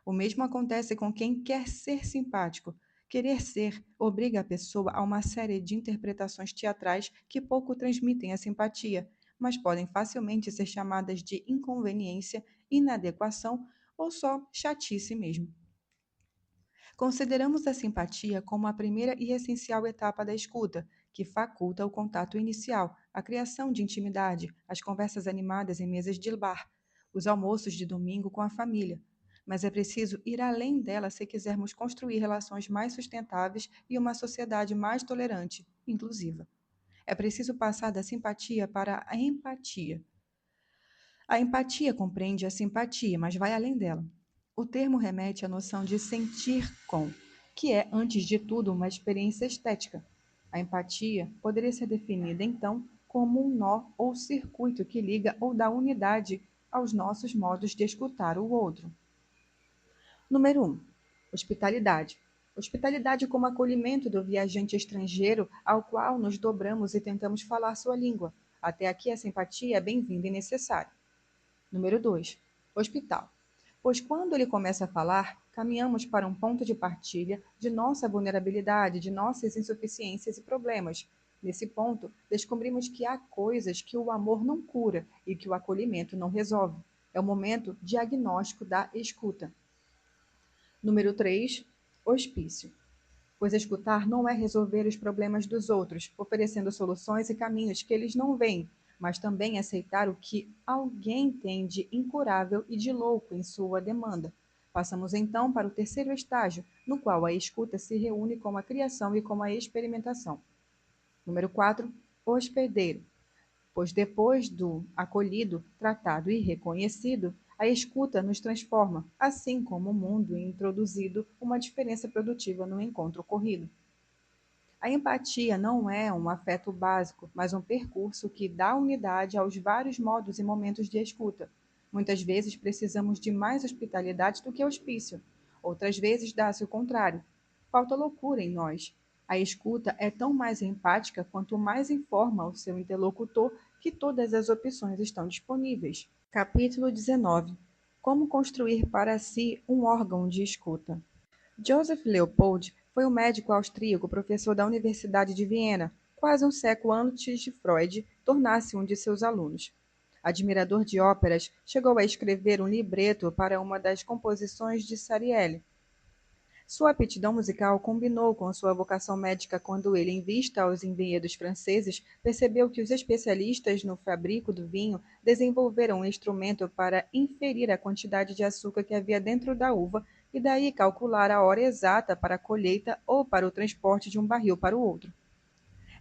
O mesmo acontece com quem quer ser simpático. Querer ser obriga a pessoa a uma série de interpretações teatrais que pouco transmitem a simpatia, mas podem facilmente ser chamadas de inconveniência, inadequação ou só chatice mesmo. Consideramos a simpatia como a primeira e essencial etapa da escuta, que faculta o contato inicial, a criação de intimidade, as conversas animadas em mesas de bar, os almoços de domingo com a família. Mas é preciso ir além dela se quisermos construir relações mais sustentáveis e uma sociedade mais tolerante, inclusiva. É preciso passar da simpatia para a empatia. A empatia compreende a simpatia, mas vai além dela. O termo remete à noção de sentir com, que é, antes de tudo, uma experiência estética. A empatia poderia ser definida, então, como um nó ou circuito que liga ou dá unidade aos nossos modos de escutar o outro. Número 1. Hospitalidade. Hospitalidade como acolhimento do viajante estrangeiro ao qual nos dobramos e tentamos falar sua língua. Até aqui a simpatia é bem-vinda e necessária. Número 2. Hospital. Pois quando ele começa a falar, caminhamos para um ponto de partilha de nossa vulnerabilidade, de nossas insuficiências e problemas. Nesse ponto, descobrimos que há coisas que o amor não cura e que o acolhimento não resolve. É o momento diagnóstico da escuta. Número 3. Hospício. Pois escutar não é resolver os problemas dos outros, oferecendo soluções e caminhos que eles não veem, mas também aceitar o que alguém tem de incurável e de louco em sua demanda. Passamos então para o terceiro estágio, no qual a escuta se reúne com a criação e com a experimentação. Número 4. Hospedeiro. Pois depois do acolhido, tratado e reconhecido, a escuta nos transforma, assim como o mundo introduzido uma diferença produtiva no encontro ocorrido. A empatia não é um afeto básico, mas um percurso que dá unidade aos vários modos e momentos de escuta. Muitas vezes precisamos de mais hospitalidade do que hospício. Outras vezes dá-se o contrário. Falta loucura em nós. A escuta é tão mais empática quanto mais informa o seu interlocutor que todas as opções estão disponíveis. Capítulo 19. Como construir para si um órgão de escuta. Joseph Leopold foi um médico austríaco professor da Universidade de Viena, quase um século antes de Freud tornar-se um de seus alunos. Admirador de óperas, chegou a escrever um libreto para uma das composições de Sariel. Sua aptidão musical combinou com sua vocação médica quando ele, em vista aos engenheiros franceses, percebeu que os especialistas no fabrico do vinho desenvolveram um instrumento para inferir a quantidade de açúcar que havia dentro da uva e daí calcular a hora exata para a colheita ou para o transporte de um barril para o outro.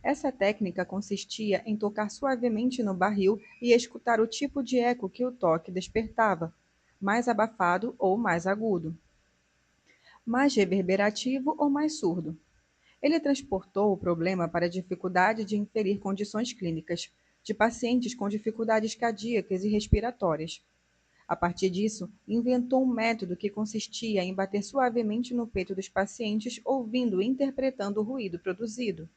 Essa técnica consistia em tocar suavemente no barril e escutar o tipo de eco que o toque despertava. mais abafado ou mais agudo, mais reverberativo ou mais surdo. Ele transportou o problema para a dificuldade de inferir condições clínicas de pacientes com dificuldades cardíacas e respiratórias. A partir disso, inventou um método que consistia em bater suavemente no peito dos pacientes, ouvindo e interpretando o ruído produzido.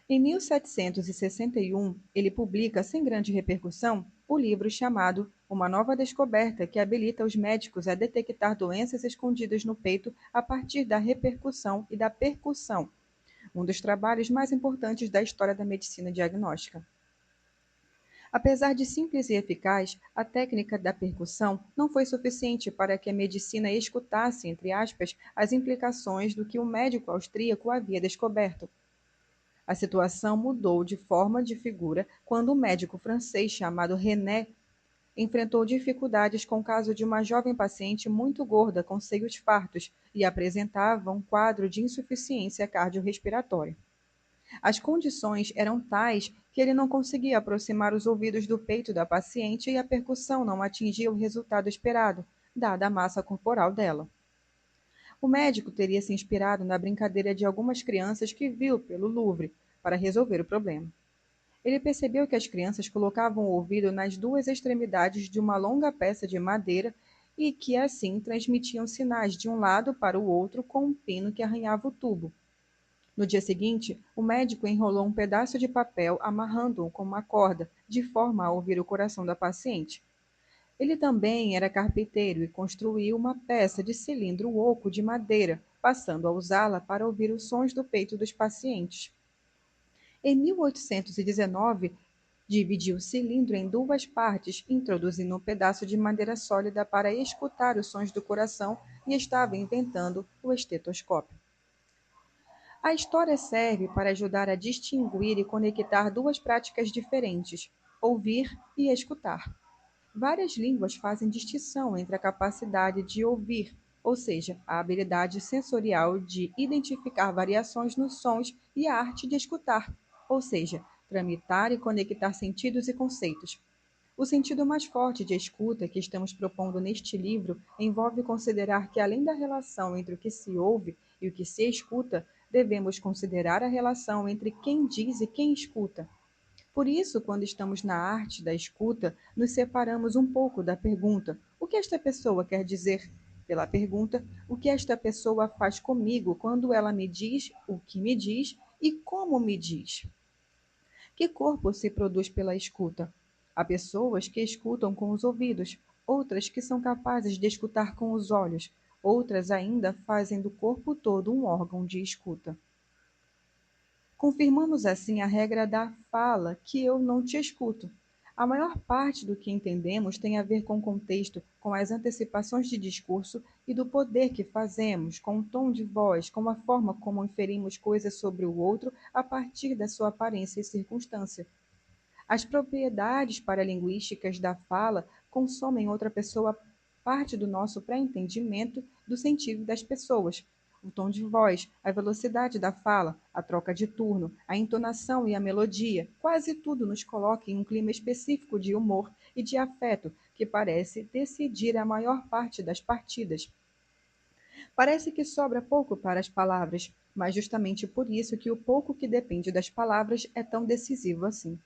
Em 1761, ele publica, sem grande repercussão, o livro chamado Uma Nova Descoberta, que habilita os médicos a detectar doenças escondidas no peito a partir da repercussão e da percussão, um dos trabalhos mais importantes da história da medicina diagnóstica. Apesar de simples e eficaz, a técnica da percussão não foi suficiente para que a medicina escutasse, entre aspas, as implicações do que o médico austríaco havia descoberto. A situação mudou de forma de figura quando um médico francês chamado René enfrentou dificuldades com o caso de uma jovem paciente muito gorda com seios fartos e apresentava um quadro de insuficiência cardiorrespiratória. As condições eram tais que ele não conseguia aproximar os ouvidos do peito da paciente e a percussão não atingia o resultado esperado, dada a massa corporal dela. O médico teria se inspirado na brincadeira de algumas crianças que viu pelo Louvre para resolver o problema. Ele percebeu que as crianças colocavam o ouvido nas duas extremidades de uma longa peça de madeira e que assim transmitiam sinais de um lado para o outro com um pino que arranhava o tubo. No dia seguinte, o médico enrolou um pedaço de papel amarrando-o com uma corda, de forma a ouvir o coração da paciente. Ele também era carpinteiro e construiu uma peça de cilindro oco de madeira, passando a usá-la para ouvir os sons do peito dos pacientes. Em 1819, dividiu o cilindro em duas partes, introduzindo um pedaço de madeira sólida para escutar os sons do coração e estava inventando o estetoscópio. A história serve para ajudar a distinguir e conectar duas práticas diferentes: ouvir e escutar. Várias línguas fazem distinção entre a capacidade de ouvir, ou seja, a habilidade sensorial de identificar variações nos sons, e a arte de escutar, ou seja, tramitar e conectar sentidos e conceitos. O sentido mais forte de escuta que estamos propondo neste livro envolve considerar que, além da relação entre o que se ouve e o que se escuta, devemos considerar a relação entre quem diz e quem escuta. Por isso, quando estamos na arte da escuta, nos separamos um pouco da pergunta: o que esta pessoa quer dizer? Pela pergunta: o que esta pessoa faz comigo quando ela me diz o que me diz e como me diz? Que corpo se produz pela escuta? Há pessoas que escutam com os ouvidos, outras que são capazes de escutar com os olhos, outras ainda fazem do corpo todo um órgão de escuta. Confirmamos assim a regra da fala que eu não te escuto. A maior parte do que entendemos tem a ver com o contexto, com as antecipações de discurso e do poder que fazemos, com o tom de voz, com a forma como inferimos coisas sobre o outro a partir da sua aparência e circunstância. As propriedades paralinguísticas da fala consomem outra pessoa parte do nosso pré-entendimento do sentido das pessoas. O tom de voz, a velocidade da fala, a troca de turno, a entonação e a melodia, quase tudo nos coloca em um clima específico de humor e de afeto que parece decidir a maior parte das partidas. Parece que sobra pouco para as palavras, mas justamente por isso que o pouco que depende das palavras é tão decisivo assim.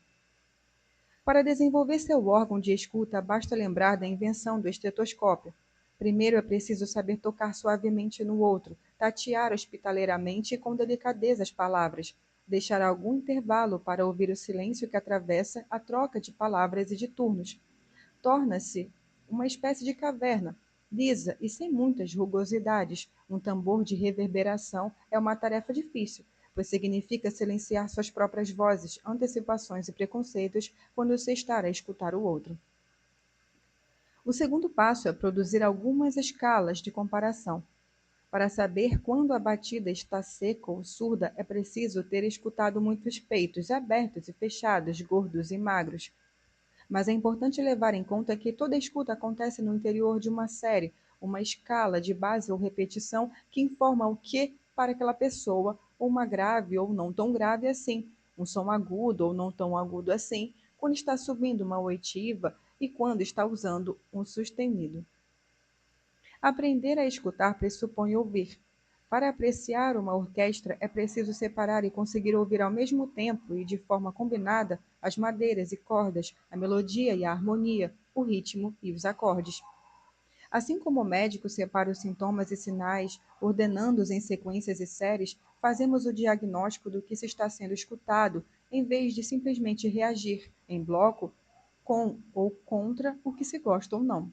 Para desenvolver seu órgão de escuta, basta lembrar da invenção do estetoscópio. Primeiro é preciso saber tocar suavemente no outro, tatear hospitaleiramente e com delicadeza as palavras, deixar algum intervalo para ouvir o silêncio que atravessa a troca de palavras e de turnos. Torna-se uma espécie de caverna, lisa e sem muitas rugosidades. Um tambor de reverberação é uma tarefa difícil, pois significa silenciar suas próprias vozes, antecipações e preconceitos quando se está a escutar o outro. O segundo passo é produzir algumas escalas de comparação. Para saber quando a batida está seca ou surda, é preciso ter escutado muitos peitos abertos e fechados, gordos e magros. Mas é importante levar em conta que toda escuta acontece no interior de uma série, uma escala de base ou repetição que informa o que para aquela pessoa, ou uma grave ou não tão grave assim, um som agudo ou não tão agudo assim, quando está subindo uma oitiva e quando está usando um sustenido. Aprender a escutar pressupõe ouvir. Para apreciar uma orquestra, é preciso separar e conseguir ouvir ao mesmo tempo e de forma combinada as madeiras e cordas, a melodia e a harmonia, o ritmo e os acordes. Assim como o médico separa os sintomas e sinais, ordenando-os em sequências e séries, fazemos o diagnóstico do que se está sendo escutado, em vez de simplesmente reagir, em bloco, com ou contra o que se gosta ou não.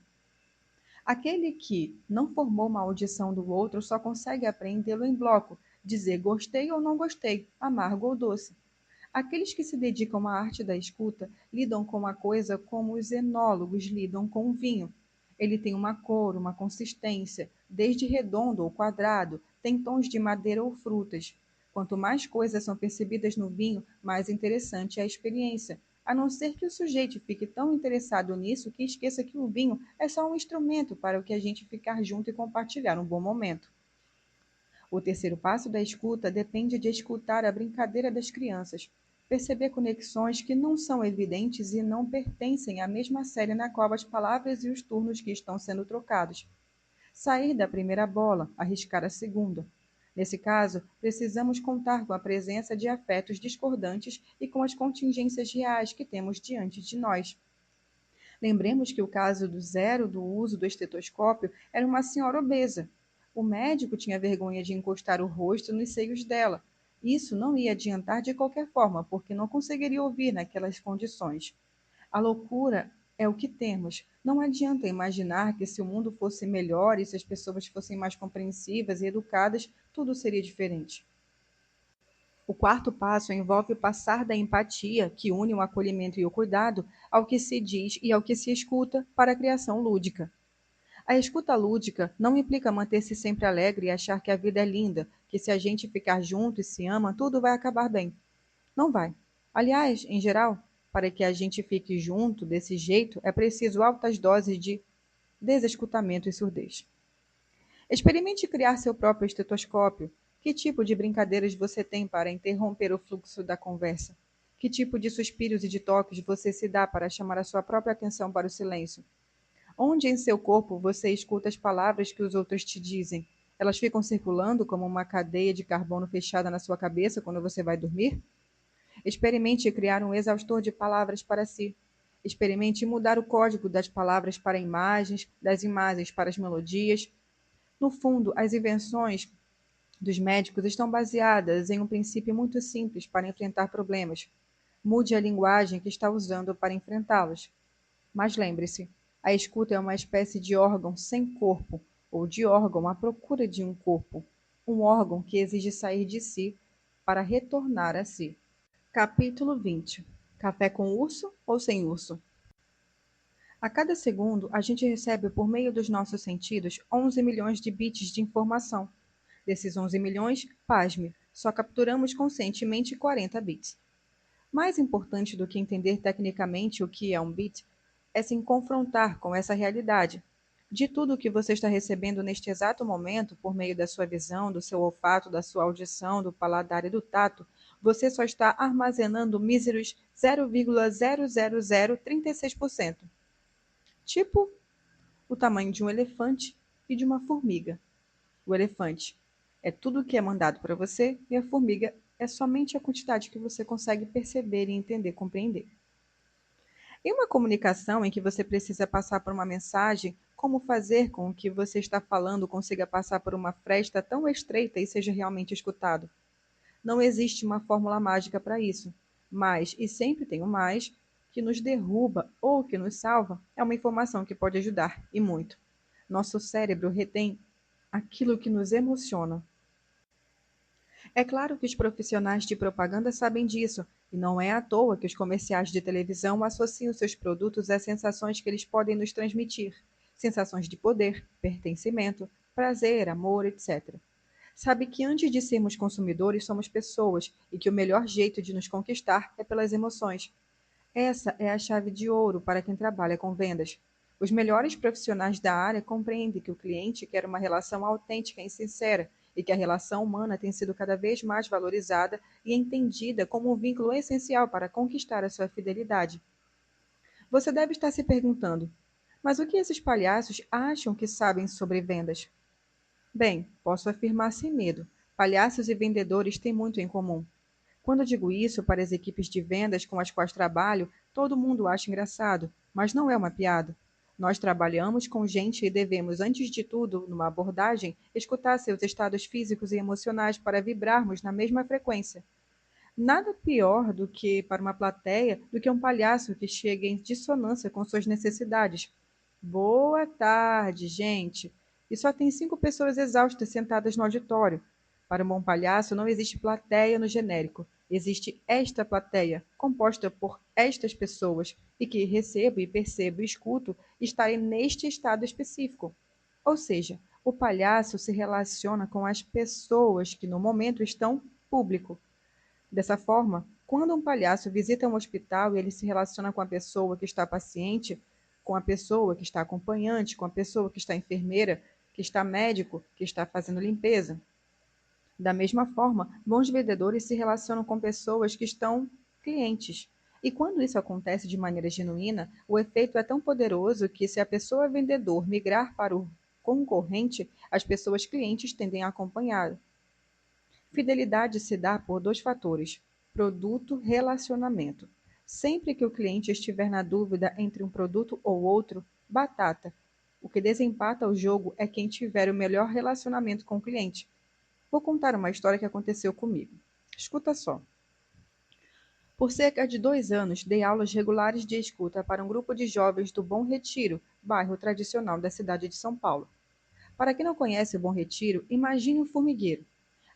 Aquele que não formou uma audição do outro só consegue apreendê-lo em bloco, dizer gostei ou não gostei, amargo ou doce. Aqueles que se dedicam à arte da escuta lidam com a coisa como os enólogos lidam com o vinho. Ele tem uma cor, uma consistência, desde redondo ou quadrado, tem tons de madeira ou frutas. Quanto mais coisas são percebidas no vinho, mais interessante é a experiência. A não ser que o sujeito fique tão interessado nisso que esqueça que o vinho é só um instrumento para o que a gente ficar junto e compartilhar um bom momento. O terceiro passo da escuta depende de escutar a brincadeira das crianças, perceber conexões que não são evidentes e não pertencem à mesma série na qual as palavras e os turnos que estão sendo trocados. Sair da primeira bola, arriscar a segunda. Nesse caso, precisamos contar com a presença de afetos discordantes e com as contingências reais que temos diante de nós. Lembremos que o caso do zero do uso do estetoscópio era uma senhora obesa. O médico tinha vergonha de encostar o rosto nos seios dela. Isso não ia adiantar de qualquer forma, porque não conseguiria ouvir naquelas condições. A loucura é o que temos. Não adianta imaginar que se o mundo fosse melhor e se as pessoas fossem mais compreensivas e educadas, tudo seria diferente. O quarto passo envolve o passar da empatia, que une o acolhimento e o cuidado, ao que se diz e ao que se escuta para a criação lúdica. A escuta lúdica não implica manter-se sempre alegre e achar que a vida é linda, que se a gente ficar junto e se ama, tudo vai acabar bem. Não vai. Aliás, em geral, para que a gente fique junto desse jeito, é preciso altas doses de desescutamento e surdez. Experimente criar seu próprio estetoscópio. Que tipo de brincadeiras você tem para interromper o fluxo da conversa? Que tipo de suspiros e de toques você se dá para chamar a sua própria atenção para o silêncio? Onde em seu corpo você escuta as palavras que os outros te dizem? Elas ficam circulando como uma cadeia de carbono fechada na sua cabeça quando você vai dormir? Experimente criar um exaustor de palavras para si. Experimente mudar o código das palavras para imagens, das imagens para as melodias. No fundo, as invenções dos médicos estão baseadas em um princípio muito simples para enfrentar problemas. Mude a linguagem que está usando para enfrentá-los. Mas lembre-se, a escuta é uma espécie de órgão sem corpo, ou de órgão à procura de um corpo, um órgão que exige sair de si para retornar a si. Capítulo 20. Café com urso ou sem urso? A cada segundo, a gente recebe por meio dos nossos sentidos 11 milhões de bits de informação. Desses 11 milhões, pasme, só capturamos conscientemente 40 bits. Mais importante do que entender tecnicamente o que é um bit é se confrontar com essa realidade. De tudo o que você está recebendo neste exato momento, por meio da sua visão, do seu olfato, da sua audição, do paladar e do tato, você só está armazenando míseros 0,00036%. Tipo o tamanho de um elefante e de uma formiga. O elefante é tudo o que é mandado para você e a formiga é somente a quantidade que você consegue perceber e entender, compreender. Em uma comunicação em que você precisa passar por uma mensagem, como fazer com que você está falando consiga passar por uma fresta tão estreita e seja realmente escutado? Não existe uma fórmula mágica para isso, mas, e sempre tem o mais, que nos derruba ou que nos salva, é uma informação que pode ajudar, e muito. Nosso cérebro retém aquilo que nos emociona. É claro que os profissionais de propaganda sabem disso, e não é à toa que os comerciais de televisão associam seus produtos às sensações que eles podem nos transmitir: sensações de poder, pertencimento, prazer, amor, etc. Sabe que antes de sermos consumidores, somos pessoas e que o melhor jeito de nos conquistar é pelas emoções. Essa é a chave de ouro para quem trabalha com vendas. Os melhores profissionais da área compreendem que o cliente quer uma relação autêntica e sincera e que a relação humana tem sido cada vez mais valorizada e entendida como um vínculo essencial para conquistar a sua fidelidade. Você deve estar se perguntando: mas o que esses palhaços acham que sabem sobre vendas? Bem, posso afirmar sem medo: palhaços e vendedores têm muito em comum. Quando digo isso para as equipes de vendas com as quais trabalho, todo mundo acha engraçado, mas não é uma piada. Nós trabalhamos com gente e devemos, antes de tudo, numa abordagem, escutar seus estados físicos e emocionais para vibrarmos na mesma frequência. Nada pior do que para uma plateia do que um palhaço que chega em dissonância com suas necessidades. Boa tarde, gente. E só tem 5 pessoas exaustas sentadas no auditório. Para um bom palhaço, não existe plateia no genérico. Existe esta plateia, composta por estas pessoas, e que recebo e percebo e escuto estarem neste estado específico. Ou seja, o palhaço se relaciona com as pessoas que no momento estão público. Dessa forma, quando um palhaço visita um hospital e ele se relaciona com a pessoa que está paciente, com a pessoa que está acompanhante, com a pessoa que está enfermeira, que está médico, que está fazendo limpeza. Da mesma forma, bons vendedores se relacionam com pessoas que estão clientes. E quando isso acontece de maneira genuína, o efeito é tão poderoso que, se a pessoa vendedor migrar para o concorrente, as pessoas clientes tendem a acompanhá-lo. Fidelidade se dá por 2 fatores: produto e relacionamento. Sempre que o cliente estiver na dúvida entre um produto ou outro, batata. O que desempata o jogo é quem tiver o melhor relacionamento com o cliente. Vou contar uma história que aconteceu comigo. Escuta só. Por cerca de 2 anos, dei aulas regulares de escuta para um grupo de jovens do Bom Retiro, bairro tradicional da cidade de São Paulo. Para quem não conhece o Bom Retiro, imagine um formigueiro.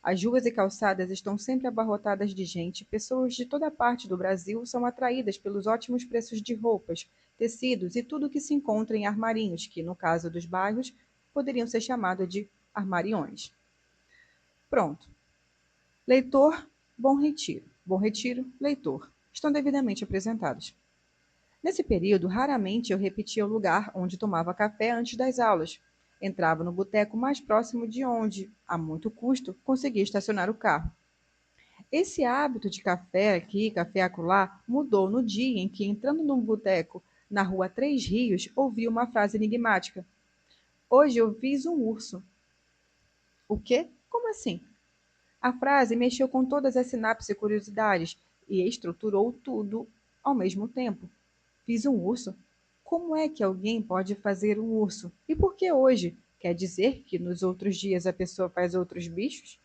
As ruas e calçadas estão sempre abarrotadas de gente, pessoas de toda parte do Brasil são atraídas pelos ótimos preços de roupas, tecidos e tudo que se encontra em armarinhos, que, no caso dos bairros, poderiam ser chamados de armariões. Pronto. Leitor, Bom Retiro. Bom Retiro, leitor. Estão devidamente apresentados. Nesse período, raramente eu repetia o lugar onde tomava café antes das aulas. Entrava no boteco mais próximo de onde, a muito custo, conseguia estacionar o carro. Esse hábito de café aqui, café acolá, mudou no dia em que, entrando num boteco na rua Três Rios, ouvi uma frase enigmática. Hoje eu fiz um urso. O quê? Como assim? A frase mexeu com todas as sinapses e curiosidades e estruturou tudo ao mesmo tempo. Fiz um urso? Como é que alguém pode fazer um urso? E por que hoje? Quer dizer que nos outros dias a pessoa faz outros bichos?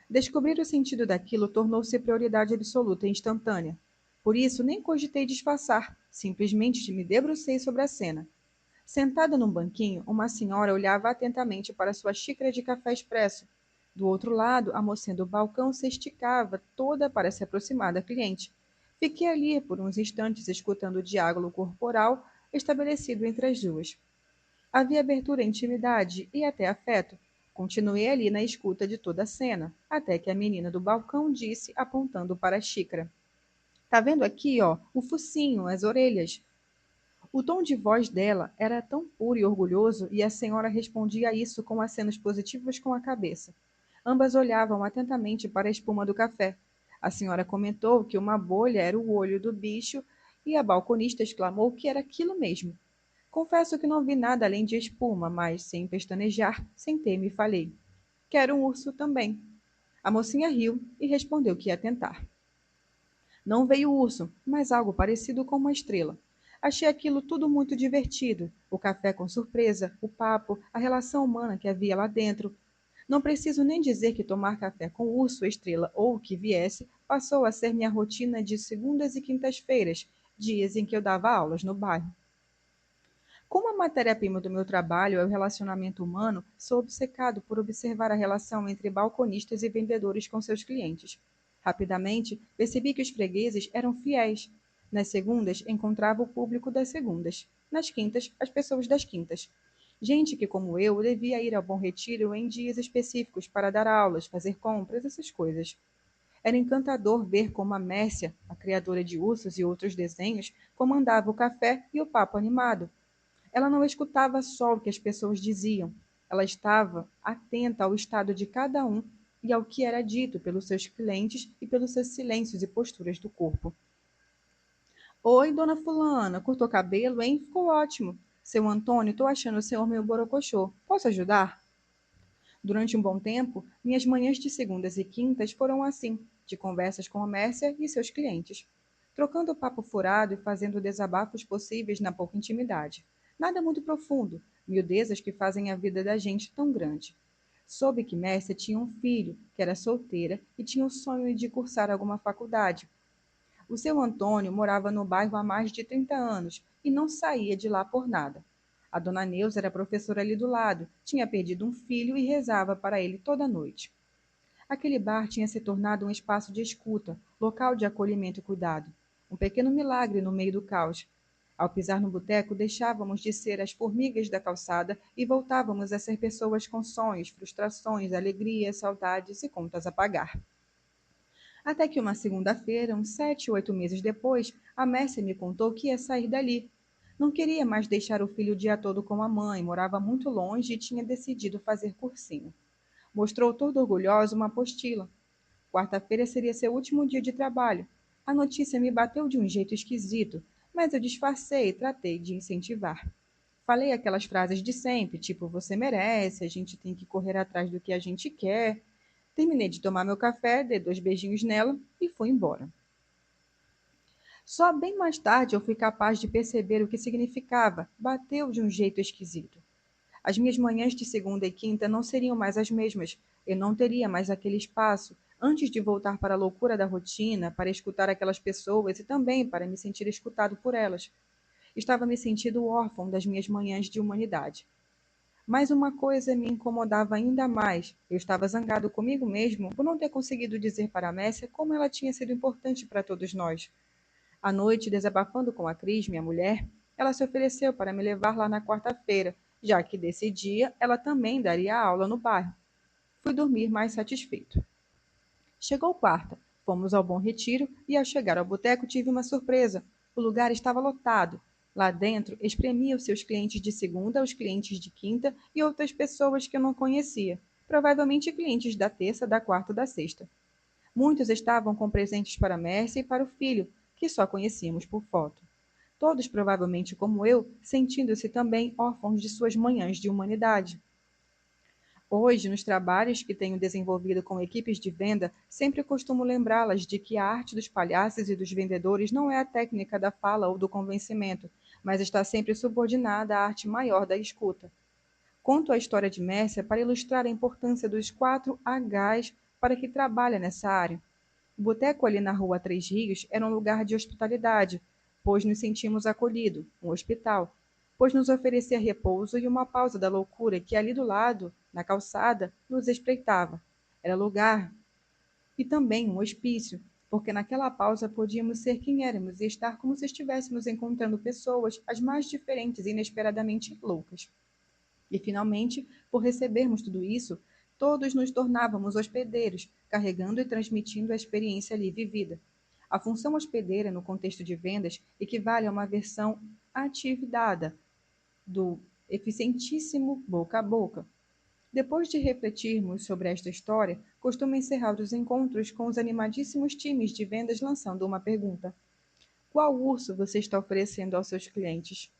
Descobrir o sentido daquilo tornou-se prioridade absoluta e instantânea. Por isso, nem cogitei disfarçar, simplesmente me debrucei sobre a cena. Sentada num banquinho, uma senhora olhava atentamente para sua xícara de café expresso. Do outro lado, a mocinha do balcão se esticava toda para se aproximar da cliente. Fiquei ali por uns instantes escutando o diálogo corporal estabelecido entre as duas. Havia abertura e intimidade e até afeto. Continuei ali na escuta de toda a cena, até que a menina do balcão disse, apontando para a xícara: Tá vendo aqui, ó, o focinho, as orelhas? O tom de voz dela era tão puro e orgulhoso, e a senhora respondia a isso com acenos positivos com a cabeça. Ambas olhavam atentamente para a espuma do café. A senhora comentou que uma bolha era o olho do bicho e a balconista exclamou que era aquilo mesmo. Confesso que não vi nada além de espuma, mas, sem pestanejar, sentei-me e falei: Quero um urso também. A mocinha riu e respondeu que ia tentar. Não veio urso, mas algo parecido com uma estrela. Achei aquilo tudo muito divertido. O café com surpresa, o papo, a relação humana que havia lá dentro. Não preciso nem dizer que tomar café com urso, estrela ou o que viesse passou a ser minha rotina de segundas e quintas-feiras, dias em que eu dava aulas no bairro. Como a matéria-prima do meu trabalho é o relacionamento humano, sou obcecado por observar a relação entre balconistas e vendedores com seus clientes. Rapidamente, percebi que os fregueses eram fiéis. Nas segundas, encontrava o público das segundas. Nas quintas, as pessoas das quintas. Gente que, como eu, devia ir ao Bom Retiro em dias específicos para dar aulas, fazer compras, essas coisas. Era encantador ver como a Mércia, a criadora de ursos e outros desenhos, comandava o café e o papo animado. Ela não escutava só o que as pessoas diziam, ela estava atenta ao estado de cada um e ao que era dito pelos seus clientes e pelos seus silêncios e posturas do corpo. Oi, dona fulana, cortou cabelo, hein? Ficou ótimo. Seu Antônio, tô achando o senhor meio borocochô. Posso ajudar? Durante um bom tempo, minhas manhãs de segundas e quintas foram assim, de conversas com a Mércia e seus clientes, trocando papo furado e fazendo desabafos possíveis na pouca intimidade. Nada muito profundo, miudezas que fazem a vida da gente tão grande. Soube que Mércia tinha um filho, que era solteira e tinha o sonho de cursar alguma faculdade. O seu Antônio morava no bairro há mais de 30 anos e não saía de lá por nada. A dona Neuza era professora ali do lado, tinha perdido um filho e rezava para ele toda noite. Aquele bar tinha se tornado um espaço de escuta, local de acolhimento e cuidado. Um pequeno milagre no meio do caos. Ao pisar no boteco, deixávamos de ser as formigas da calçada e voltávamos a ser pessoas com sonhos, frustrações, alegrias, saudades e contas a pagar. Até que uma segunda-feira, uns 7, 8 meses depois, a Mércia me contou que ia sair dali. Não queria mais deixar o filho o dia todo com a mãe, morava muito longe e tinha decidido fazer cursinho. Mostrou todo orgulhosa uma apostila. Quarta-feira seria seu último dia de trabalho. A notícia me bateu de um jeito esquisito, mas eu disfarcei e tratei de incentivar. Falei aquelas frases de sempre, tipo você merece, a gente tem que correr atrás do que a gente quer. Terminei de tomar meu café, dei 2 beijinhos nela e fui embora. Só bem mais tarde eu fui capaz de perceber o que significava. Bateu de um jeito esquisito. As minhas manhãs de segunda e quinta não seriam mais as mesmas. Eu não teria mais aquele espaço antes de voltar para a loucura da rotina, para escutar aquelas pessoas e também para me sentir escutado por elas. Estava me sentindo órfão das minhas manhãs de humanidade. Mas uma coisa me incomodava ainda mais. Eu estava zangado comigo mesmo por não ter conseguido dizer para a Messia como ela tinha sido importante para todos nós. À noite, desabafando com a Cris, minha mulher, ela se ofereceu para me levar lá na quarta-feira, já que desse dia ela também daria aula no bairro. Fui dormir mais satisfeito. Chegou quarta, fomos ao Bom Retiro e ao chegar ao boteco tive uma surpresa. O lugar estava lotado. Lá dentro, espremia os seus clientes de segunda, os clientes de quinta e outras pessoas que eu não conhecia, provavelmente clientes da terça, da quarta ou da sexta. Muitos estavam com presentes para Mércia e para o filho, que só conhecíamos por foto. Todos, provavelmente como eu, sentindo-se também órfãos de suas manhãs de humanidade. Hoje, nos trabalhos que tenho desenvolvido com equipes de venda, sempre costumo lembrá-las de que a arte dos palhaços e dos vendedores não é a técnica da fala ou do convencimento, mas está sempre subordinada à arte maior da escuta. Conto a história de Mércia para ilustrar a importância dos 4 Hs para que trabalha nessa área. O boteco ali na rua Três Rios era um lugar de hospitalidade, pois nos sentimos acolhidos, um hospital, pois nos oferecia repouso e uma pausa da loucura que ali do lado, na calçada, nos espreitava. Era lugar e também um hospício, porque naquela pausa podíamos ser quem éramos e estar como se estivéssemos encontrando pessoas as mais diferentes e inesperadamente loucas. E, finalmente, por recebermos tudo isso, todos nos tornávamos hospedeiros, carregando e transmitindo a experiência ali vivida. A função hospedeira, no contexto de vendas, equivale a uma versão ativada do eficientíssimo boca a boca. Depois de refletirmos sobre esta história, costumo encerrar os encontros com os animadíssimos times de vendas lançando uma pergunta: qual urso você está oferecendo aos seus clientes?